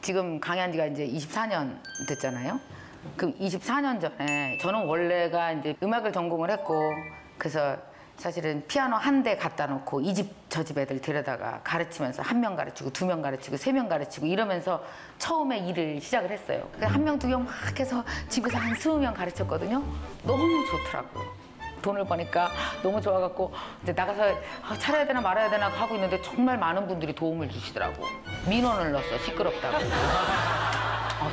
지금 강의한 지가 이제 24년 됐잖아요. 그럼 24년 전에 저는 원래가 이제 음악을 전공을 했고, 그래서 사실은 피아노 한 대 갖다 놓고 이 집 저 집 애들 데려다가 가르치면서 한 명 가르치고 두 명 가르치고 세 명 가르치고 이러면서 처음에 일을 시작을 했어요. 한 명 두 명 막 해서 집에서 한 20명 가르쳤거든요. 너무 좋더라고요. 돈을 버니까 너무 좋아갖고 이제 나가서 차려야 되나 말아야 되나 하고 있는데 정말 많은 분들이 도움을 주시더라고. 민원을 넣었어. 시끄럽다고.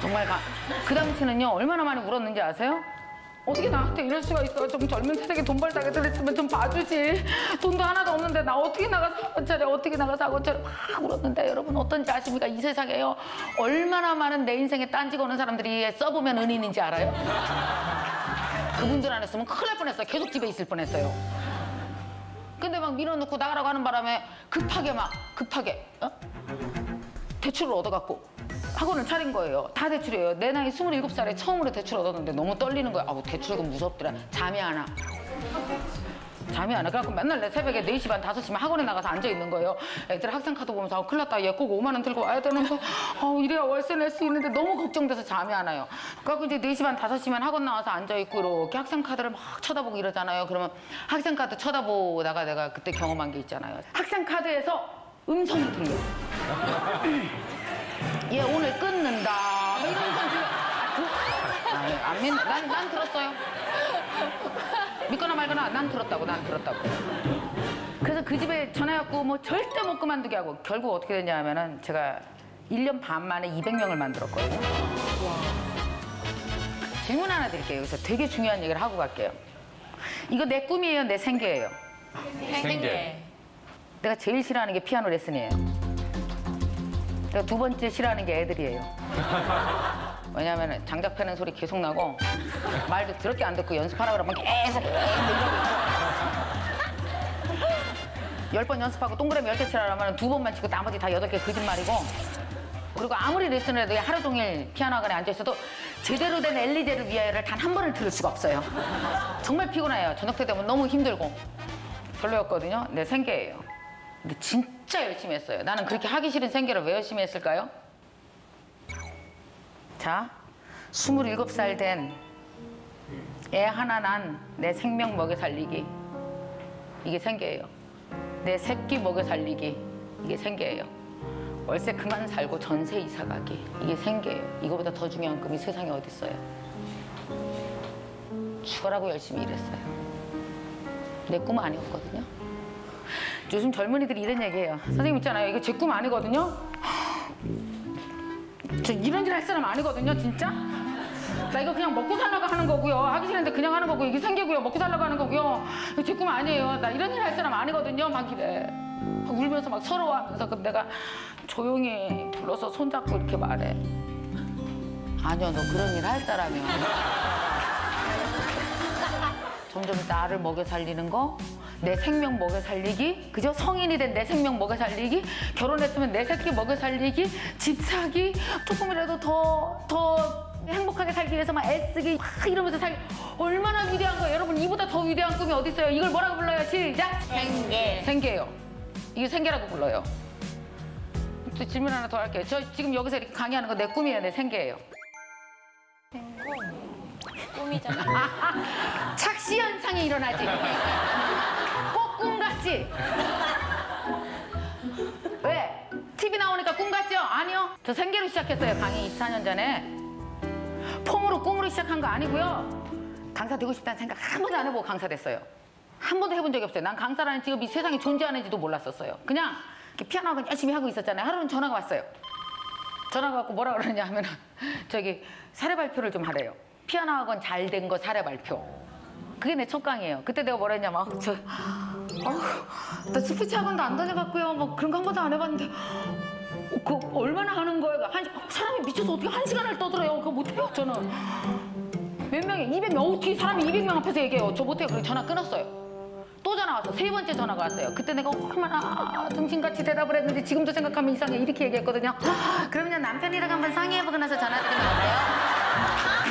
정말 그 당시는요 얼마나 많이 울었는지 아세요? 어떻게 나한테 이럴 수가 있어. 좀 젊은 세대에 돈 벌 자격들 있으면 좀 봐주지. 돈도 하나도 없는데 나 어떻게 나가서 학원 차려, 어떻게 나가서 학원 차려. 막 울었는데 여러분 어떤지 아십니까? 이 세상에요 얼마나 많은 내 인생에 딴지 거는 사람들이 써보면 은인인지 알아요? 그분들 안 했으면 큰일 날 뻔했어요. 계속 집에 있을 뻔했어요. 근데 막 밀어넣고 나가라고 하는 바람에 급하게 대출을 얻어갖고 학원을 차린 거예요. 다 대출이에요. 내 나이 27살에 처음으로 대출 얻었는데 너무 떨리는 거야. 아우 대출금 무섭더라. 잠이 안 와. 그래갖고 맨날 내 새벽에 4시 반, 5시면 학원에 나가서 앉아있는 거예요. 애들 학생카드 보면서 큰일 났다. 얘 꼭 5만 원 들고 와야 되는데 이래야 월세 낼 수 있는데 너무 걱정돼서 잠이 안 와요. 그래갖고 이제 4시 반, 5시면 학원 나와서 앉아있고 이렇게 학생카드를 막 쳐다보고 이러잖아요. 그러면 학생카드 쳐다보다가 내가 그때 경험한 게 있잖아요. 학생카드에서 음성이 들려. 얘 오늘 끊는다. 이런 음성 들려. 안 믿는, 난 들었어요. 믿거나 말거나 난 들었다고. 그래서 그 집에 전화해갖고 뭐 절대 못 그만두게 하고 결국 어떻게 됐냐 하면은 제가 1년 반 만에 200명을 만들었거든요. 질문 하나 드릴게요. 여기서 되게 중요한 얘기를 하고 갈게요. 이거 내 꿈이에요? 내 생계예요? 생계. 내가 제일 싫어하는 게 피아노 레슨이에요. 내가 두 번째 싫어하는 게 애들이에요. 왜냐하면 장작 패는 소리 계속 나고 말도 더럽게 안 듣고 연습하라 그러면 계속 10번 연습하고 동그라미 10개 치라 하면 2번만 치고 나머지 다 8개 거짓말이고, 그리고 아무리 레슨을 해도 하루 종일 피아노 학원에 앉아있어도 제대로 된 엘리제를 위하여를 단 한 번을 들을 수가 없어요. 정말 피곤해요. 저녁 때 되면 너무 힘들고 별로였거든요. 내 생계예요. 근데 진짜 열심히 했어요. 나는 그렇게 하기 싫은 생계를 왜 열심히 했을까요? 자, 27살 된 애 하나 난 내 생명 먹여 살리기. 이게 생계예요. 내 새끼 먹여 살리기. 이게 생계예요. 월세 그만 살고 전세 이사 가기. 이게 생계예요. 이거보다 더 중요한 꿈이 세상에 어디 있어요. 죽어라고 열심히 일했어요. 내 꿈은 아니었거든요. 요즘 젊은이들이 이런 얘기해요. 선생님 있잖아요. 이거 제 꿈 아니거든요. 저 이런 일 할 사람 아니거든요, 진짜. 나 이거 그냥 먹고 살려고 하는 거고요. 하기 싫은데 그냥 하는 거고, 이게 생계고요. 먹고 살려고 하는 거고요. 이거 제 꿈 아니에요. 나 이런 일 할 사람 아니거든요. 막 이래. 막 울면서 막 서러워하면서. 그럼 내가 조용히 불러서 손잡고 이렇게 말해. 아니요, 너 그런 일 할 사람이야. 점점 나를 먹여 살리는 거, 내 생명 먹여 살리기, 그죠? 성인이 된 내 생명 먹여 살리기, 결혼했으면 내 새끼 먹여 살리기, 집 사기, 조금이라도 더 행복하게 살기 위해서 막 애쓰기, 막 이러면서 살기. 얼마나 위대한 거예요. 여러분, 이보다 더 위대한 꿈이 어디 있어요? 이걸 뭐라고 불러요? 시작! 생계. 생계예요. 이게 생계라고 불러요. 또 질문 하나 더 할게요. 저 지금 여기서 이렇게 강의하는 거 내 꿈이에요? 내 생계예요? 꿈이잖아. 착시 현상이 일어나지. 꼭 꿈 같지? 왜? TV 나오니까 꿈 같죠? 아니요. 저 생계로 시작했어요. 강의 24년 전에. 폼으로 꿈으로 시작한 거 아니고요. 강사 되고 싶다는 생각 한 번도 안 해보고 강사 됐어요. 한 번도 해본 적이 없어요. 난 강사라는 직업이 세상에 존재하는지도 몰랐었어요. 그냥 이렇게 피아노 학원 열심히 하고 있었잖아요. 하루는 전화가 왔어요. 전화가 왔고 뭐라 그러냐 하면은 저기 사례 발표를 좀 하래요. 피아노 학원 잘 된 거 사례 발표. 그게 내 첫 강의예요. 그때 내가 뭐라 했냐면 나 스피치 학원도 안 다녀봤고요. 뭐 그런 거 한 번도 안 해봤는데 그 얼마나 하는 거예요? 사람이 미쳐서 어떻게 1시간을 떠들어요? 그거 못해요, 저는. 몇 명이? 200명. 어떻게 사람이 200명 앞에서 얘기해요? 저 못해요. 그래서 전화 끊었어요. 또 전화 왔어. 3번째 전화가 왔어요. 그때 내가 얼마나 등신같이 대답을 했는지 지금도 생각하면 이상해. 이렇게 얘기했거든요. 그러면 남편이랑 한번 상의해보고 나서 전화드리면 어때요?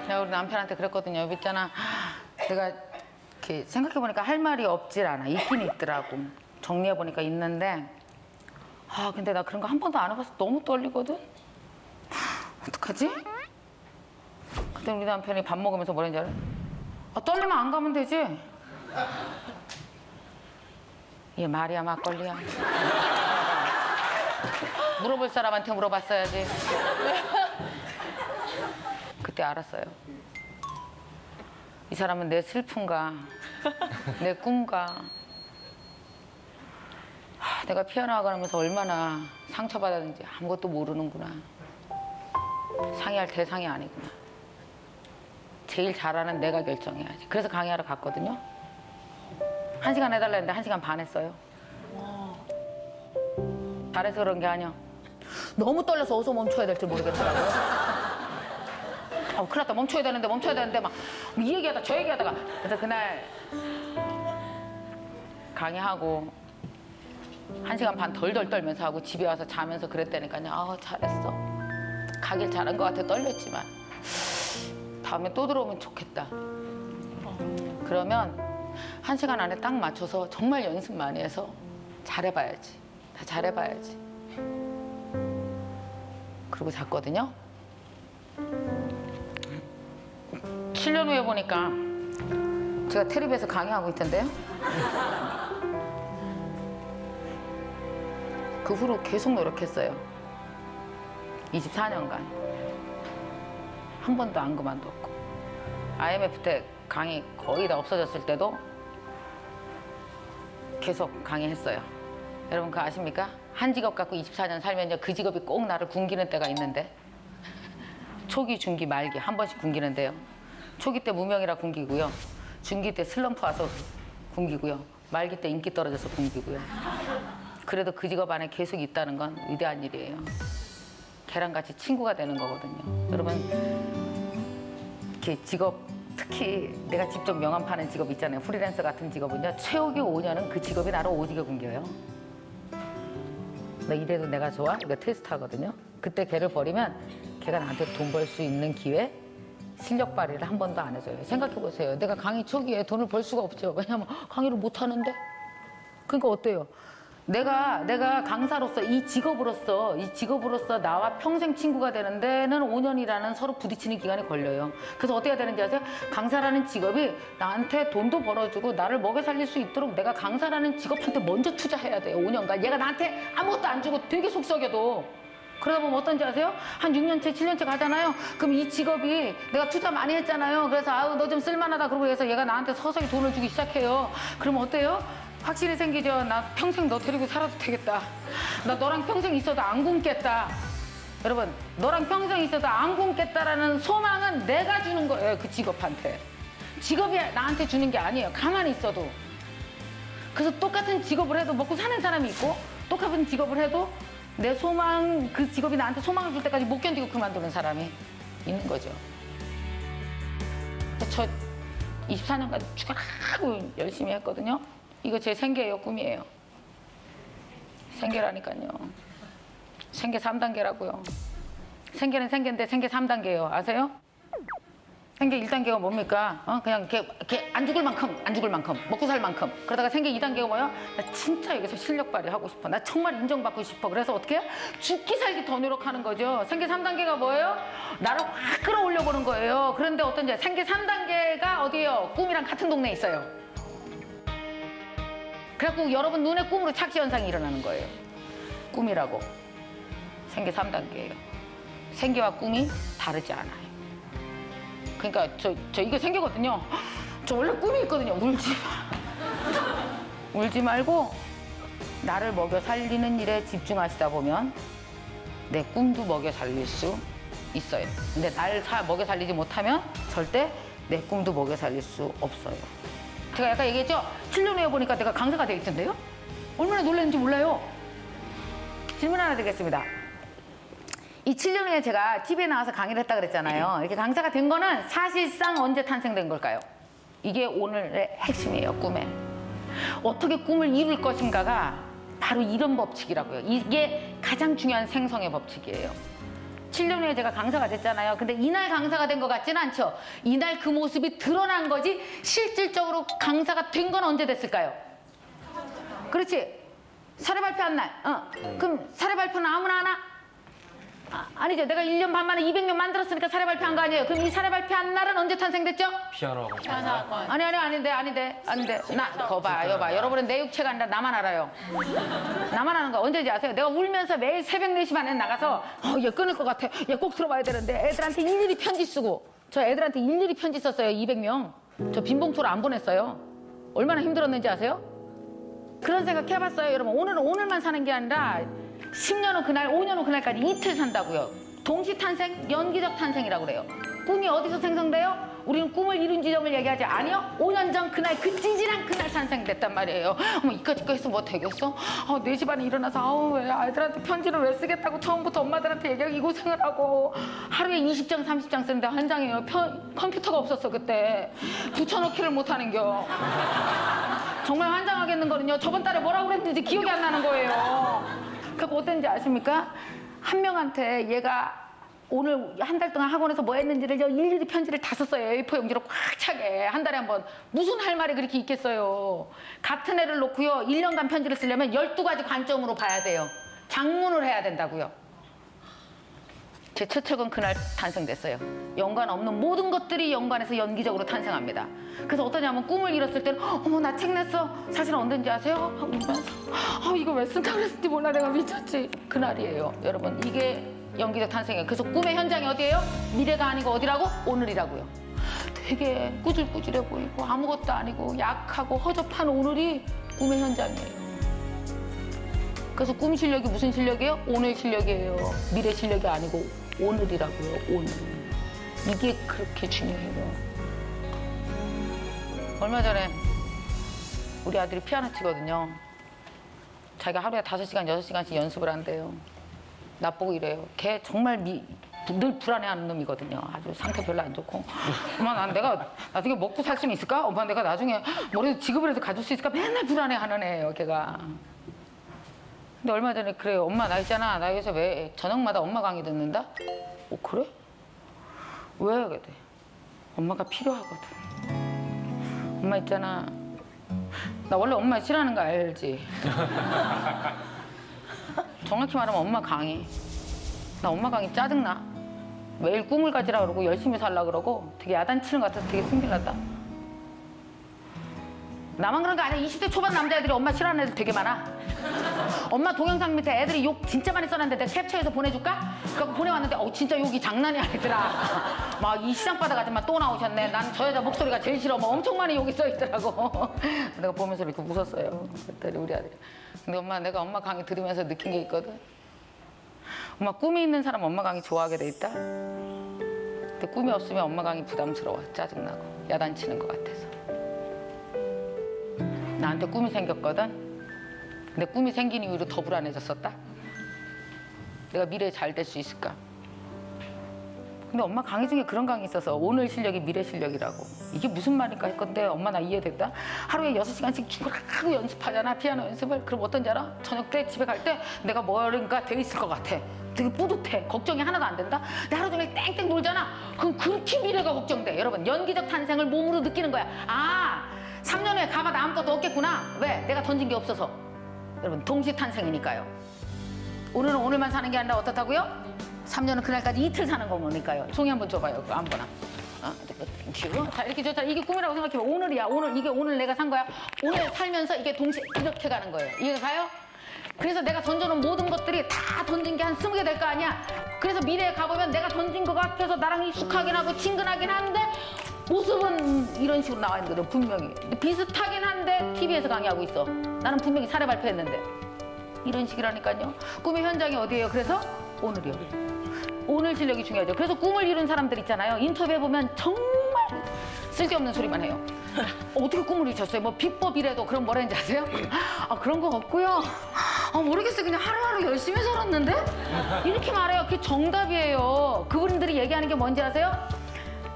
내가 우리 남편한테 그랬거든요. 여기 있잖아. 내가 이렇게 생각해보니까 할 말이 없질 않아. 있긴 있더라고. 정리해보니까 있는데, 아, 근데 나 그런 거 한 번도 안 해봐서 너무 떨리거든? 어떡하지? 그때 우리 남편이 밥 먹으면서 뭐랬는지 알아? 아, 떨리면 안 가면 되지. 이게 말이야, 막걸리야. 물어볼 사람한테 물어봤어야지. 그때 알았어요. 이 사람은 내 슬픔과 내 꿈과 내가 피아노 학원하면서 얼마나 상처받았는지 아무것도 모르는구나. 상의할 대상이 아니구나. 제일 잘하는 내가 결정해야지. 그래서 강의하러 갔거든요. 1시간 해달라 했는데 1시간 반 했어요. 잘해서 그런 게 아니야. 너무 떨려서 어디서 멈춰야 될지 모르겠더라고요. 큰일 났다. 멈춰야 되는데 막 이 얘기하다 저 얘기하다가. 그래서 그날 강의하고 1시간 반 덜덜 떨면서 하고 집에 와서 자면서 그랬다니까요. 아, 잘했어. 가길 잘한 것 같아. 떨렸지만 다음에 또 들어오면 좋겠다. 그러면 1시간 안에 딱 맞춰서 정말 연습 많이 해서 잘해봐야지. 다 잘해봐야지. 그러고 잤거든요. 7년 후에 보니까 제가 텔레비에서 강의하고 있던데요. 그 후로 계속 노력했어요. 24년간. 한 번도 안 그만뒀고. IMF 때 강의 거의 다 없어졌을 때도 계속 강의했어요. 여러분 그거 아십니까? 한 직업 갖고 24년 살면요, 그 직업이 꼭 나를 굶기는 때가 있는데, 초기, 중기, 말기 한 번씩 굶기는데요. 초기 때 무명이라 굶기고요. 중기 때 슬럼프 와서 굶기고요. 말기 때 인기 떨어져서 굶기고요. 그래도 그 직업 안에 계속 있다는 건 위대한 일이에요. 걔랑같이 친구가 되는 거거든요. 여러분, 이렇게 직업, 특히 내가 직접 명함 파는 직업 있잖아요. 프리랜서 같은 직업은요, 최후기 5년은 그 직업이 나를 오지게 굶겨요. 나 이래도 내가 좋아? 이거 테스트 하거든요. 그때 걔를 버리면 걔가 나한테 돈 벌 수 있는 기회, 실력 발휘를 한 번도 안 해줘요. 생각해보세요. 내가 강의 초기에 돈을 벌 수가 없죠. 왜냐면 강의를 못 하는데. 그러니까 어때요? 내가 강사로서 이 직업으로서 나와 평생 친구가 되는 데는 5년이라는 서로 부딪히는 기간이 걸려요. 그래서 어떻게 해야 되는지 아세요? 강사라는 직업이 나한테 돈도 벌어주고 나를 먹여 살릴 수 있도록 내가 강사라는 직업한테 먼저 투자해야 돼요. 5년간. 얘가 나한테 아무것도 안 주고 되게 속썩여도. 그러다 보면 어떤지 아세요? 한 6년째, 7년째 가잖아요. 그럼 이 직업이 내가 투자 많이 했잖아요. 그래서 아우 너 좀 쓸만하다 그러고 해서 얘가 나한테 서서히 돈을 주기 시작해요. 그러면 어때요? 확실히 생기죠. 나 평생 너 데리고 살아도 되겠다. 나 너랑 평생 있어도 안 굶겠다. 여러분, 너랑 평생 있어도 안 굶겠다라는 소망은 내가 주는 거예요. 그 직업한테. 직업이 나한테 주는 게 아니에요. 가만히 있어도. 그래서 똑같은 직업을 해도 먹고 사는 사람이 있고, 똑같은 직업을 해도 내 소망, 그 직업이 나한테 소망을 줄 때까지 못 견디고 그만두는 사람이 있는 거죠. 저 24년간 죽어라고 열심히 했거든요. 이거 제 생계예요, 꿈이에요. 생계라니까요. 생계 3단계라고요. 생계는 생계인데 생계 3단계예요. 아세요? 생계 1단계가 뭡니까? 그냥 이렇게 안 죽을 만큼, 먹고 살 만큼. 그러다가 생계 2단계가 뭐예요? 나 진짜 여기서 실력 발휘하고 싶어. 나 정말 인정받고 싶어. 그래서 어떻게 해요? 죽기 살기 더 노력하는 거죠. 생계 3단계가 뭐예요? 나를 확 끌어올려 보는 거예요. 그런데 어떤지 생계 3단계가 어디예요? 꿈이랑 같은 동네에 있어요. 그래갖고 여러분 눈에 꿈으로 착시 현상이 일어나는 거예요. 꿈이라고. 생계 3단계예요. 생계와 꿈이 다르지 않아요. 그러니까 저 이거 생기거든요. 저 원래 꿈이 있거든요. 울지 마. 울지 말고 나를 먹여 살리는 일에 집중하시다 보면 내 꿈도 먹여 살릴 수 있어요. 근데 날 먹여 살리지 못하면 절대 내 꿈도 먹여 살릴 수 없어요. 제가 아까 얘기했죠? 7년 후에 보니까 내가 강사가 돼 있던데요? 얼마나 놀랐는지 몰라요. 질문 하나 드리겠습니다. 이 7년 후에 제가 TV에 나와서 강의를 했다 그랬잖아요. 이렇게 강사가 된 거는 사실상 언제 탄생된 걸까요? 이게 오늘의 핵심이에요, 꿈에. 어떻게 꿈을 이룰 것인가가 바로 이런 법칙이라고요. 이게 가장 중요한 생성의 법칙이에요. 7년 후에 제가 강사가 됐잖아요. 근데 이날 강사가 된 것 같지는 않죠. 이날 그 모습이 드러난 거지 실질적으로 강사가 된 건 언제 됐을까요? 그렇지. 발표한 날. 그럼 사례 발표는 아무나 하나? 아니죠. 내가 1년 반 만에 200명 만들었으니까 사례 발표한 거 아니에요. 그럼 이 사례 발표한 날은 언제 탄생됐죠? 피아노 학원. 피아노 학원. 아닌데. 거봐, 여봐. 여러분은 내 육체가 아니라 나만 알아요. 나만 아는 거 언제인지 아세요? 내가 울면서 매일 새벽 4시 반에 나가서 얘 끊을 것 같아. 얘 꼭 들어봐야 되는데 애들한테 일일이 편지 쓰고 저 애들한테 일일이 편지 썼어요. 200명. 저 빈봉투를 안 보냈어요. 얼마나 힘들었는지 아세요? 그런 생각 해봤어요. 여러분 오늘은 오늘만 사는 게 아니라 10년 후 그날, 5년 후 그날까지 이틀 산다고요. 동시 탄생, 연기적 탄생이라고 그래요. 꿈이 어디서 생성돼요? 우리는 꿈을 이룬 지점을 얘기하지 아니요. 5년 전 그날 그 찌질한 그날 탄생됐단 말이에요. 어머 이까짓 거 했으면 뭐 되겠어? 4시 반에 일어나서 왜 아이들한테 편지를 왜 쓰겠다고 처음부터 엄마들한테 얘기하고 이 고생을 하고 하루에 20장, 30장 쓰는데 한 장이에요. 컴퓨터가 없었어 그때. 붙여넣기를 못하는겨. 정말 환장하겠는 거는요. 저번 달에 뭐라고 그랬는지 기억이 안 나는 거예요. 그거 어땠는지 아십니까? 한 명한테 얘가 오늘 한 달 동안 학원에서 뭐 했는지를 일일이 편지를 다 썼어요. A4 용지로 꽉 차게. 한 달에 한 번. 무슨 할 말이 그렇게 있겠어요. 같은 애를 놓고요. 1년간 편지를 쓰려면 12가지 관점으로 봐야 돼요. 장문을 해야 된다고요. 제 최측은 그날 탄생됐어요. 연관 없는 모든 것들이 연관해서 연기적으로 탄생합니다. 그래서 어떠냐면 꿈을 이뤘을 때는 어머 나 책 냈어. 사실은 언젠지 아세요? 하고 울면서 이거 왜 쓴다고 그랬는지 몰라 내가 미쳤지. 그날이에요. 여러분 이게 연기적 탄생이에요. 그래서 꿈의 현장이 어디예요? 미래가 아니고 어디라고? 오늘이라고요. 되게 꾸질꾸질해 보이고 아무것도 아니고 약하고 허접한 오늘이 꿈의 현장이에요. 그래서 꿈 실력이 무슨 실력이에요? 오늘 실력이에요. 미래 실력이 아니고 오늘이라고요. 오늘. 이게 그렇게 중요해요. 얼마 전에 우리 아들이 피아노 치거든요. 자기가 하루에 5시간, 6시간씩 연습을 한대요. 나보고 이래요. 걔 정말 늘 불안해하는 놈이거든요. 아주 상태 별로 안 좋고. 엄마 내가 나중에 먹고 살 수는 있을까? 엄마 내가 나중에 뭐라도 직업을 해서 가질 수 있을까? 맨날 불안해하는 애예요. 걔가. 근데 얼마 전에 그래요. 엄마 나 있잖아. 나 여기서 왜 저녁마다 엄마 강의 듣는다? 그래? 왜? 그래. 엄마가 필요하거든. 엄마 있잖아. 나 원래 엄마 싫어하는 거 알지? 정확히 말하면 엄마 강의. 나 엄마 강의 짜증나. 매일 꿈을 가지라 그러고 열심히 살라 그러고 되게 야단치는 것 같아서 되게 승질났다. 나만 그런 거 아니야. 20대 초반 남자애들이 엄마 싫어하는 애들 되게 많아. 엄마 동영상 밑에 애들이 욕 진짜 많이 써놨는데 내가 캡처해서 보내줄까? 그래서 보내왔는데 진짜 욕이 장난이 아니더라. 막 이 시장바닥 아줌마 또 나오셨네. 난 저 여자 목소리가 제일 싫어. 뭐 엄청 많이 욕이 써있더라고. 내가 보면서 이렇게 웃었어요. 그랬더니 우리 아들이. 근데 엄마 내가 엄마 강의 들으면서 느낀 게 있거든. 엄마 꿈이 있는 사람 엄마 강의 좋아하게 돼 있다. 근데 꿈이 없으면 엄마 강의 부담스러워. 짜증나고 야단치는 것 같아서. 나한테 꿈이 생겼거든. 근데 꿈이 생긴 이후로 더 불안해졌었다. 내가 미래에 잘 될 수 있을까? 근데 엄마 강의 중에 그런 강의 있어서 오늘 실력이 미래 실력이라고. 이게 무슨 말일까 했건데 엄마 나 이해됐다. 하루에 6시간씩 죽으라고 연습하잖아. 피아노 연습을. 그럼 어떤지 알아? 저녁 때 집에 갈 때 내가 뭐인가 돼 있을 것 같아. 되게 뿌듯해. 걱정이 하나도 안 된다. 근데 하루 종일 땡땡 놀잖아. 그럼 그렇게 미래가 걱정돼. 여러분 연기적 탄생을 몸으로 느끼는 거야. 3년 후에 가봐도 아무것도 없겠구나. 왜? 내가 던진 게 없어서. 여러분 동시 탄생이니까요. 오늘은 오늘만 사는 게 아니라 어떻다고요? 3년은 그날까지 이틀 사는 거니까요. 종이 한번 줘봐요. 아무거나. 자 이렇게 줬다. 이게 꿈이라고 생각해봐. 오늘이야. 이게 오늘 내가 산 거야. 오늘 살면서 이게 동시에 이렇게 가는 거예요. 이해가 가요? 그래서 내가 던져놓은 모든 것들이 다 던진 게 한 20개 될 거 아니야. 그래서 미래에 가보면 내가 던진 것 같아서 나랑 익숙하긴 하고 친근하긴 한데 모습은 이런 식으로 나와 있는 거죠. 분명히. 비슷하긴 한데 TV에서 강의하고 있어. 나는 분명히 사례 발표했는데. 이런 식이라니까요. 꿈의 현장이 어디예요? 그래서 오늘이요. 오늘 실력이 중요하죠. 그래서 꿈을 이룬 사람들 있잖아요. 인터뷰해보면 정말 쓸데없는 소리만 해요. 어떻게 꿈을 이루셨어요? 뭐 비법이라도 그런 뭐라 했는지 아세요? 그런 거 없고요. 모르겠어요. 그냥 하루하루 열심히 살았는데? 이렇게 말해요. 그게 정답이에요. 그분들이 얘기하는 게 뭔지 아세요?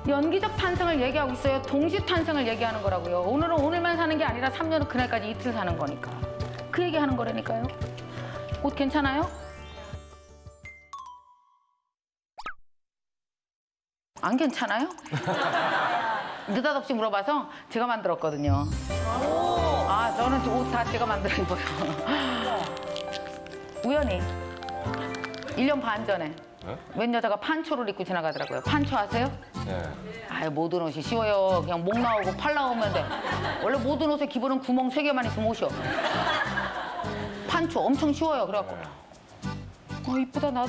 연기적 탄생을 얘기하고 있어요. 동시 탄생을 얘기하는 거라고요. 오늘은 오늘만 사는 게 아니라 3년은 그날까지 이틀 사는 거니까. 그 얘기하는 거라니까요. 옷 괜찮아요? 안 괜찮아요? 느닷없이 물어봐서 제가 만들었거든요. 저는 옷 다 제가 만들어 입어요. 우연히 1년 반 전에 네? 웬 여자가 판초를 입고 지나가더라고요. 판초 아세요? 네. 아유, 모든 옷이 쉬워요. 그냥 목 나오고 팔 나오면 돼. 원래 모든 옷의 기본은 구멍 3개만 있으면 옷이요. 판초 엄청 쉬워요. 그래갖고 이쁘다. 나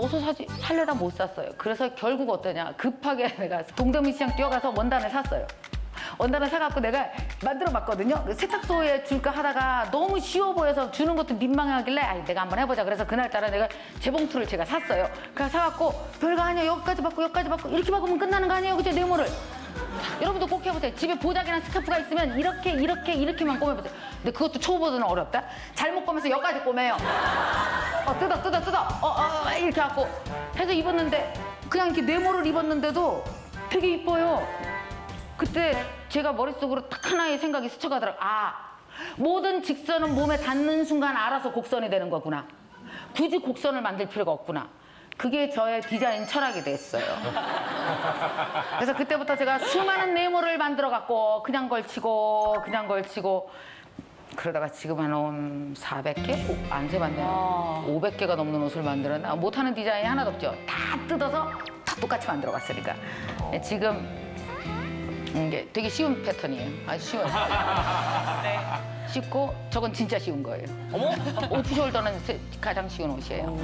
어서 사지. 살려다 못 샀어요. 그래서 결국 어떠냐. 급하게 내가 동대문 시장 뛰어가서 원단을 샀어요. 원단을 사갖고 내가 만들어 봤거든요. 세탁소에 줄까 하다가 너무 쉬워 보여서 주는 것도 민망하길래 아니, 내가 한번 해보자. 그래서 그날따라 내가 재봉틀을 제가 샀어요. 그래서 사갖고 별거 아니에요. 여기까지 받고 여기까지 받고 이렇게 받으면 끝나는 거 아니에요. 그죠? 네모를. 여러분도 꼭 해보세요. 집에 보자기랑 스카프가 있으면 이렇게만 꼬매보세요. 근데 그것도 초보들은 어렵다. 잘못 꼬매서 여기까지 꼬매요. 뜯어. 이렇게 갖고 해서 입었는데 그냥 이렇게 네모를 입었는데도 되게 이뻐요. 그때 제가 머릿속으로 딱 하나의 생각이 스쳐가더라고요. 모든 직선은 몸에 닿는 순간 알아서 곡선이 되는 거구나. 굳이 곡선을 만들 필요가 없구나. 그게 저의 디자인 철학이 됐어요. 그래서 그때부터 제가 수많은 네모를 만들어갖고 그냥 걸치고 그러다가 지금 한 400개? 안 세봤네요. 500개가 넘는 옷을 만들었나? 못하는 디자인이 하나도 없죠. 다 뜯어서 다 똑같이 만들어갔으니까. 지금 이게 되게 쉬운 패턴이에요. 아주 쉬워요. 네. 쉽고 저건 진짜 쉬운 거예요. 어머? 오프숄더는 가장 쉬운 옷이에요.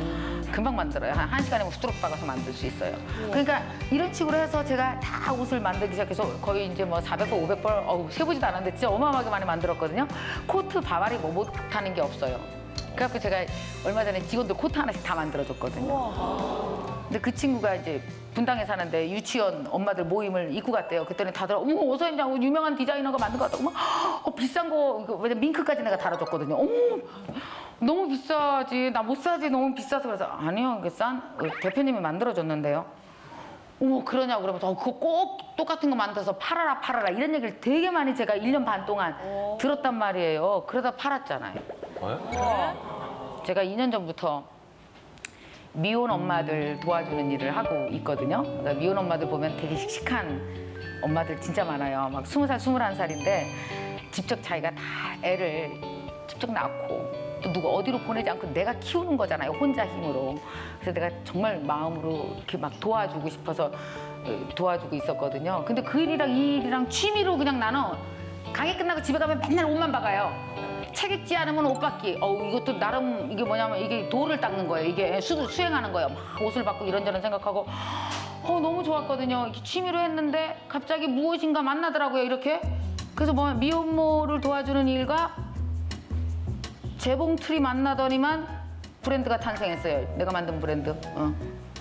금방 만들어요. 한 시간이면 후뚜룩 박아서 만들 수 있어요. 그러니까 이런 식으로 해서 제가 다 옷을 만들기 시작해서 거의 이제 뭐 400벌, 500벌 세보지도 않았는데 진짜 어마어마하게 많이 만들었거든요. 코트, 바바리 뭐 못하는 게 없어요. 그래갖고 제가 얼마 전에 직원들 코트 하나씩 다 만들어줬거든요. 근데 그 친구가 이제 분당에 사는데 유치원 엄마들 모임을 입고 갔대요. 그랬더니 다들 어머 어서 했냐고 유명한 디자이너가 만든 거 같다고 막 비싼 거 이거 왜냐 밍크까지 내가 달아줬거든요. 어머 너무 비싸지 나 못 사지 너무 비싸서 그래서 아니요 이게 대표님이 만들어줬는데요. 어머 그러냐고 그러면서 그거 꼭 똑같은 거 만들어서 팔아라 이런 얘기를 되게 많이 제가 1년 반 동안 들었단 말이에요. 그러다 팔았잖아요. 제가 2년 전부터 미혼 엄마들 도와주는 일을 하고 있거든요. 그러니까 미혼 엄마들 보면 되게 씩씩한 엄마들 진짜 많아요. 막 20살, 21살인데 직접 자기가 다 애를 직접 낳고 또 누가 어디로 보내지 않고 내가 키우는 거잖아요. 혼자 힘으로. 그래서 내가 정말 마음으로 이렇게 막 도와주고 싶어서 도와주고 있었거든요. 근데 그 일이랑 이 일이랑 취미로 그냥 나는 강의 끝나고 집에 가면 맨날 옷만 박아요. 책 읽지 않으면 옷 받기. 이것도 나름 이게 뭐냐면 이게 도를 닦는 거예요. 이게 수행하는 거예요. 막 옷을 받고 이런저런 생각하고 너무 좋았거든요. 이렇게 취미로 했는데 갑자기 무엇인가 만나더라고요. 이렇게. 그래서 뭐 미혼모를 도와주는 일과 재봉틀이 만나더니만 브랜드가 탄생했어요. 내가 만든 브랜드.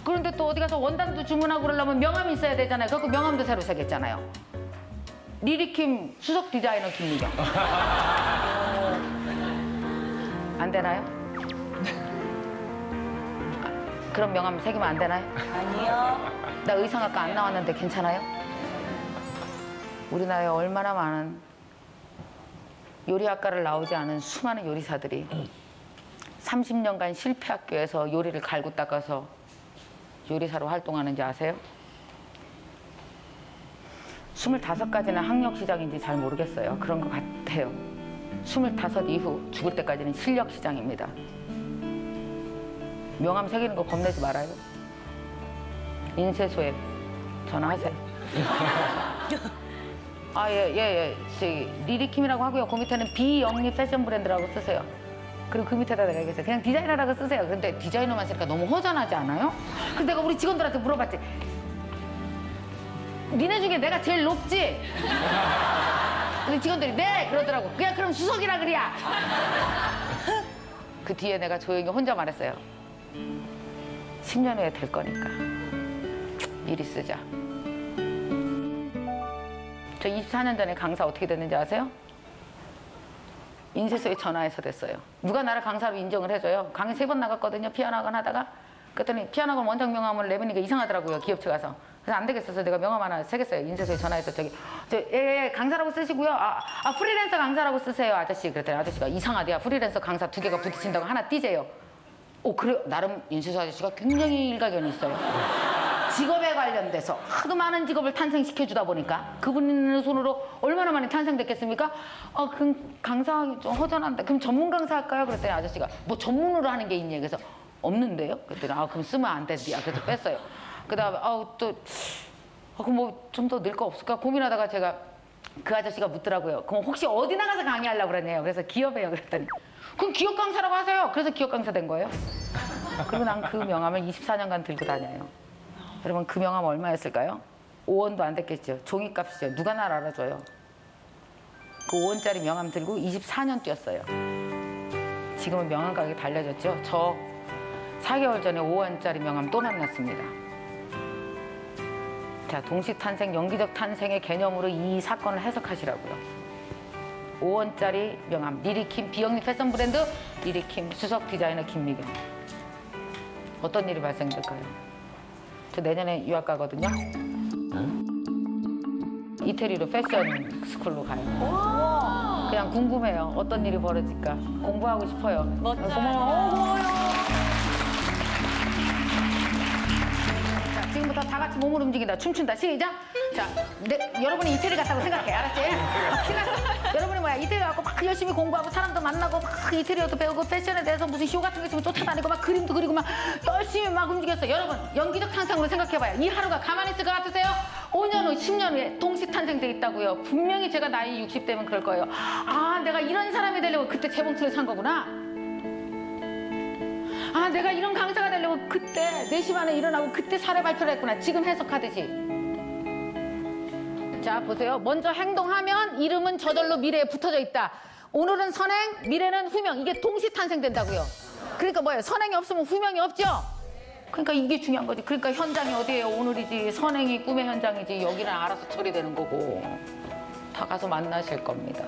그런데 또 어디 가서 원단도 주문하고 그러려면 명함이 있어야 되잖아요. 그래서 명함도 새로 새겼잖아요. 리리킴 수석 디자이너 김미경. 안 되나요? 그런 명함 새기면 안 되나요? 아니요. 나 의상학과 안 나왔는데 괜찮아요? 우리나라에 얼마나 많은 요리학과를 나오지 않은 수많은 요리사들이 30년간 실패학교에서 요리를 갈고 닦아서 요리사로 활동하는지 아세요? 25까지는 학력시장인지 잘 모르겠어요. 그런 것 같아요. 25 이후 죽을 때까지는 실력시장입니다. 명함 새기는 거 겁내지 말아요. 인쇄소에 전화하세요. 예. 저기 리리킴이라고 하고요. 그 밑에는 비영리 패션 브랜드라고 쓰세요. 그리고 그 밑에다 내가 얘기했어요. 그냥 디자이너라고 쓰세요. 근데 디자이너만 쓰니까 너무 허전하지 않아요? 그래서 내가 우리 직원들한테 물어봤지. 니네 중에 내가 제일 높지? 근데 직원들이 네! 그러더라고. 그냥 그럼 수석이라 그래야. 그 뒤에 내가 조용히 혼자 말했어요. 10년 후에 될 거니까 미리 쓰자. 저 24년 전에 강사 어떻게 됐는지 아세요? 인쇄소에 전화해서 됐어요. 누가 나를 강사로 인정을 해줘요. 강의 3번 나갔거든요. 피아노 학원 하다가. 그랬더니 피아노 학원 원장 명함을 내보니까 이상하더라고요. 기업체 가서. 그래서 안 되겠어서 내가 명함 하나 새겼어요. 인쇄소에 전화해서 강사라고 쓰시고요. 프리랜서 강사라고 쓰세요, 아저씨. 그랬더니 아저씨가 이상하대요. 프리랜서 강사 2개가 부딪힌다고 하나 띄재요. 그래요. 나름 인쇄소 아저씨가 굉장히 일가견이 있어요. 직업에 관련돼서 하도 많은 직업을 탄생시켜주다 보니까 그분의 손으로 얼마나 많이 탄생됐겠습니까? 그럼 강사하기 좀 허전한데 그럼 전문 강사 할까요? 그랬더니 아저씨가 뭐 전문으로 하는 게 있니? 그래서 없는데요? 그랬더니 그럼 쓰면 안 된대요. 그래서 뺐어요. 그 다음에 그럼 뭐 좀 더 늘 거 없을까 고민하다가 제가 그 아저씨가 묻더라고요. 그럼 혹시 어디 나가서 강의하려고 그랬냐요? 그래서 기업에요. 그랬더니 그럼 기업 강사라고 하세요. 그래서 기업 강사 된 거예요. 그리고 난 그 명함을 24년간 들고 다녀요. 여러분 그 명함 얼마였을까요? 5원도 안 됐겠죠. 종이값이죠. 누가 날 알아줘요. 그 5원짜리 명함 들고 24년 뛰었어요. 지금은 명함 가격이 달라졌죠. 저 4개월 전에 5원짜리 명함 또 만났습니다. 자, 동시 탄생, 연기적 탄생의 개념으로 이 사건을 해석하시라고요. 5원짜리 명함, 리리킴 비영리 패션 브랜드 리리킴 수석 디자이너 김미경. 어떤 일이 발생될까요? 저 내년에 유학 가거든요. 이태리로 패션 스쿨로 가요. 그냥 궁금해요. 어떤 일이 벌어질까. 공부하고 싶어요. 멋져요. 고마워요. 자, 지금부터 다 같이 몸을 움직인다. 춤춘다. 시작. 자, 여러분이 이태리 갔다고 생각해. 알았지? 여러분이 이태리 가고 막 열심히 공부하고 사람도 만나고 막 이태리어도 배우고 패션에 대해서 무슨 쇼 같은 거 있으면 쫓아다니고 막 그림도 그리고 막 열심히 막 움직였어. 여러분, 연기적 탄생으로 생각해봐요. 이 하루가 가만히 있을 것 같으세요? 5년 후, 10년 후에 동시 탄생돼 있다고요. 분명히 제가 나이 60대면 그럴 거예요. 내가 이런 사람이 되려고 그때 재봉틀을 산 거구나. 내가 이런 강사가 되려고 그때 4시 반에 일어나고 그때 사례 발표를 했구나. 지금 해석하듯이. 자, 보세요. 먼저 행동하면 이름은 저절로 미래에 붙어져 있다. 오늘은 선행, 미래는 후명. 이게 동시 탄생된다고요. 그러니까 뭐예요? 선행이 없으면 후명이 없죠? 그러니까 이게 중요한 거지. 그러니까 현장이 어디예요? 오늘이지. 선행이 꿈의 현장이지. 여기는 알아서 처리되는 거고. 다 가서 만나실 겁니다.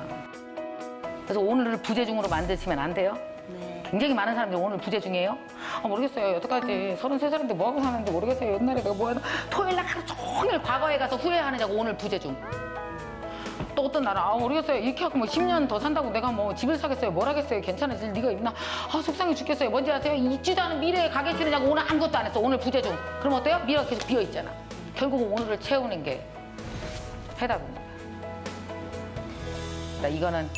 그래서 오늘을 부재중으로 만드시면 안 돼요? 굉장히 많은 사람들이 오늘 부재중이에요. 모르겠어요. 여태까지 33살인데 뭐하고 사는지 모르겠어요. 옛날에 내가 뭐하나 토요일 날 하루 종일 과거에 가서 후회하느냐고 오늘 부재중. 또 어떤 날은 모르겠어요. 이렇게 하고 뭐 10년 더 산다고 내가 뭐 집을 사겠어요. 뭘 하겠어요. 괜찮아질 리가 있나. 속상해 죽겠어요. 뭔지 아세요? 있지도 않은 미래에 가 계시느냐고 오늘 아무것도 안 했어. 오늘 부재중. 그럼 어때요? 미래가 계속 비어있잖아. 결국은 오늘을 채우는 게 해답입니다. 이거는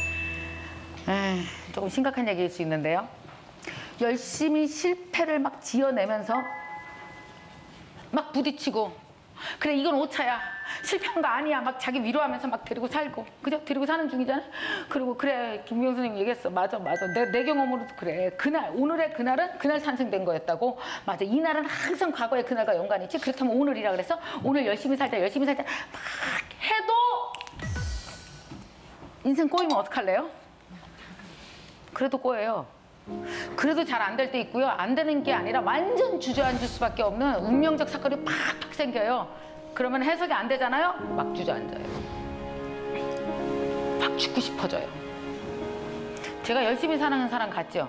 조금 심각한 얘기일 수 있는데요. 열심히 실패를 막 지어내면서 막 부딪히고 그래 이건 오차야 실패한 거 아니야 막 자기 위로하면서 막 데리고 살고 그죠? 데리고 사는 중이잖아. 그리고 그래 김미경 선생님이 얘기했어. 맞아 내 경험으로도 그래. 그날 오늘의 그날은 그날 탄생된 거였다고. 맞아 이날은 항상 과거의 그날과 연관이 있지. 그렇다면 오늘이라 그랬어. 오늘 열심히 살자 막 해도 인생 꼬이면 어떡할래요? 그래도 꼬여요. 그래도 잘 안 될 때 있고요. 안 되는 게 아니라 완전 주저앉을 수밖에 없는 운명적 사건이 팍팍 생겨요. 그러면 해석이 안 되잖아요. 막 주저앉아요. 막 죽고 싶어져요. 제가 열심히 사는 사람 같죠?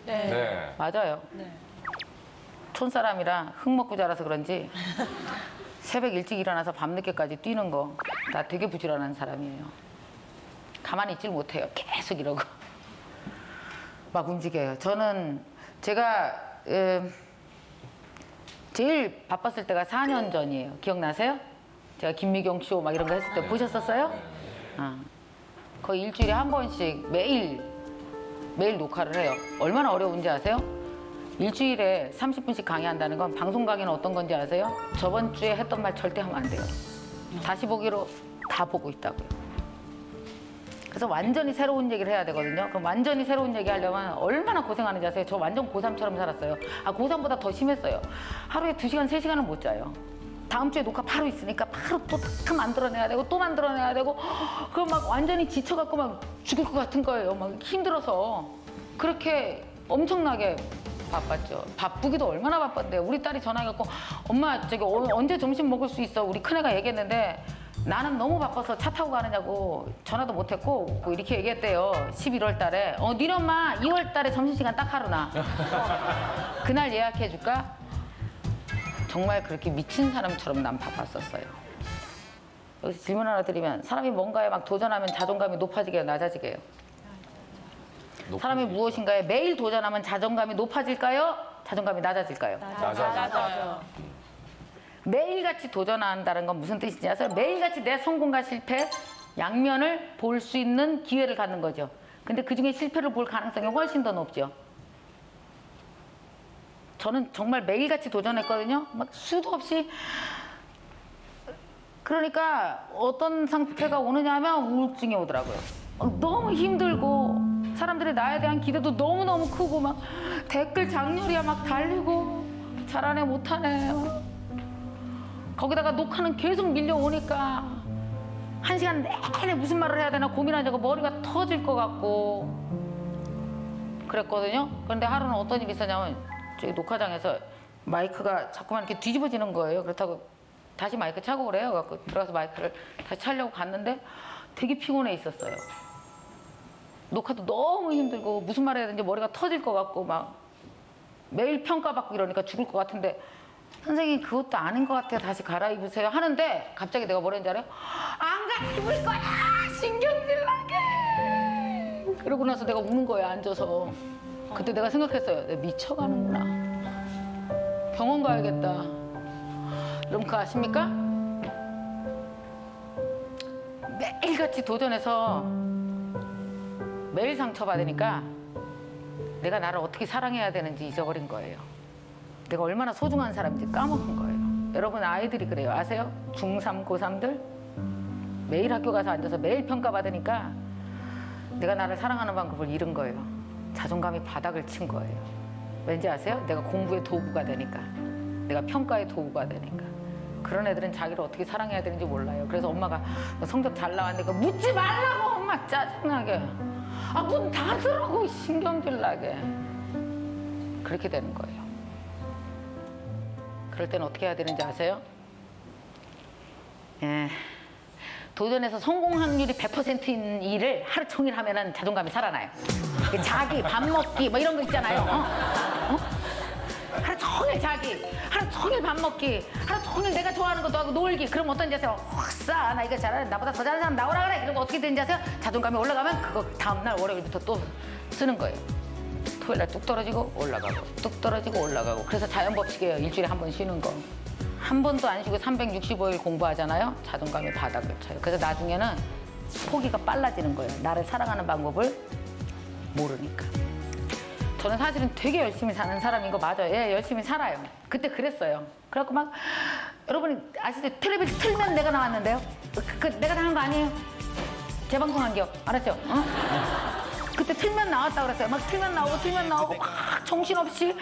네. 맞아요. 네. 촌사람이라 흙 먹고 자라서 그런지 새벽 일찍 일어나서 밤늦게까지 뛰는 거 나 되게 부지런한 사람이에요. 가만히 있질 못해요. 계속 이러고. 막 움직여요. 저는 제가 제일 바빴을 때가 4년 전이에요. 기억나세요? 제가 김미경 쇼 막 이런 거 했을 때 보셨었어요? 거의 일주일에 한 번씩 매일 녹화를 해요. 얼마나 어려운지 아세요? 일주일에 30분씩 강의한다는 건 방송 강의는 어떤 건지 아세요? 저번 주에 했던 말 절대 하면 안 돼요. 다시 보기로 다 보고 있다고요. 그래서 완전히 새로운 얘기를 해야 되거든요. 그럼 완전히 새로운 얘기 하려면 얼마나 고생하는지 아세요? 저 완전 고3처럼 살았어요. 고3보다 더 심했어요. 하루에 2시간, 3시간은 못 자요. 다음 주에 녹화 바로 있으니까 바로 또 딱 만들어내야 되고 또 만들어내야 되고 그럼 막 완전히 지쳐갖고 막 죽을 것 같은 거예요. 막 힘들어서. 그렇게 엄청나게 바빴죠. 바쁘기도 얼마나 바빴는데요. 우리 딸이 전화해갖고 엄마 저기 언제 점심 먹을 수 있어? 우리 큰애가 얘기했는데 나는 너무 바빠서 차 타고 가느냐고 전화도 못했고 이렇게 얘기했대요. 11월 달에. 니네 엄마 2월 달에 점심시간 딱 하루나. 그날 예약해줄까? 정말 그렇게 미친 사람처럼 난 바빴었어요. 여기서 질문 하나 드리면 사람이 뭔가에 막 도전하면 자존감이 높아지게요? 낮아지게요? 사람이 무엇인가에 매일 도전하면 자존감이 높아질까요? 자존감이 낮아질까요? 낮아요. 매일같이 도전한다는 건 무슨 뜻인지 아세요? 매일같이 내 성공과 실패 양면을 볼 수 있는 기회를 갖는 거죠. 근데 그중에 실패를 볼 가능성이 훨씬 더 높죠. 저는 정말 매일같이 도전했거든요. 막 수도 없이. 그러니까 어떤 상태가 오느냐 하면 우울증이 오더라고요. 너무 힘들고 사람들이 나에 대한 기대도 너무너무 크고 막 댓글 장렬이야 막 달리고 잘하네 못하네. 거기다가 녹화는 계속 밀려오니까 1시간 내내 무슨 말을 해야 되나 고민하자고 머리가 터질 것 같고 그랬거든요. 그런데 하루는 어떤 일이 있었냐면 저기 녹화장에서 마이크가 자꾸만 이렇게 뒤집어지는 거예요. 그렇다고 다시 마이크 차고 그래요. 그래서 들어가서 마이크를 다시 차려고 갔는데 되게 피곤해 있었어요. 녹화도 너무 힘들고 무슨 말 해야 되는지 머리가 터질 것 같고 막 매일 평가받고 이러니까 죽을 것 같은데 선생님 그것도 아닌 것 같아요. 다시 갈아입으세요 하는데 갑자기 내가 뭐랬는지 알아요? 안 갈아입을 거야! 신경질 나게! 그러고 나서 내가 우는 거예요. 앉아서. 그때 내가 생각했어요. 내가 미쳐가는구나. 병원 가야겠다. 여러분 그거 아십니까? 매일같이 도전해서 매일 상처받으니까 내가 나를 어떻게 사랑해야 되는지 잊어버린 거예요. 내가 얼마나 소중한 사람인지 까먹은 거예요. 여러분 아이들이 그래요. 아세요? 중3, 고3들 매일 학교 가서 앉아서 매일 평가받으니까 내가 나를 사랑하는 방법을 잃은 거예요. 자존감이 바닥을 친 거예요. 왠지 아세요? 내가 공부의 도구가 되니까. 내가 평가의 도구가 되니까. 그런 애들은 자기를 어떻게 사랑해야 되는지 몰라요. 그래서 엄마가 너 성적 잘 나왔는데 묻지 말라고 엄마 짜증나게. 아 문 닫으라고 신경질 나게. 그렇게 되는 거예요. 그럴 때는 어떻게 해야 되는지 아세요? 예. 도전해서 성공 확률이 100%인 일을 하루 종일 하면은 자존감이 살아나요. 자기, 밥 먹기, 뭐 이런 거 있잖아요. 하루 종일 자기, 하루 종일 밥 먹기, 하루 종일 내가 좋아하는 것도 하고 놀기. 그럼 어떤지 아세요? 헉싸, 나 이거 잘하는 나보다 더 잘하는 사람 나오라 그래. 그리고 어떻게 되는지 아세요? 자존감이 올라가면 그거 다음날 월요일부터 또 쓰는 거예요. 토요일날 뚝 떨어지고 올라가고, 뚝 떨어지고 올라가고. 그래서 자연법칙이에요. 일주일에 한 번 쉬는 거. 한 번도 안 쉬고 365일 공부하잖아요. 자존감이 바닥을 쳐요. 그래서 나중에는 포기가 빨라지는 거예요. 나를 사랑하는 방법을 모르니까. 저는 사실은 되게 열심히 사는 사람인 거 맞아요. 예, 열심히 살아요. 그때 그랬어요. 그래갖고 막 여러분이 아시죠? 텔레비전 틀면 내가 나왔는데요. 내가 다 한 거 아니에요? 재방송한 겨. 알았죠? 그때 틀면 나왔다 그랬어요. 막 틀면 나오고 막 정신없이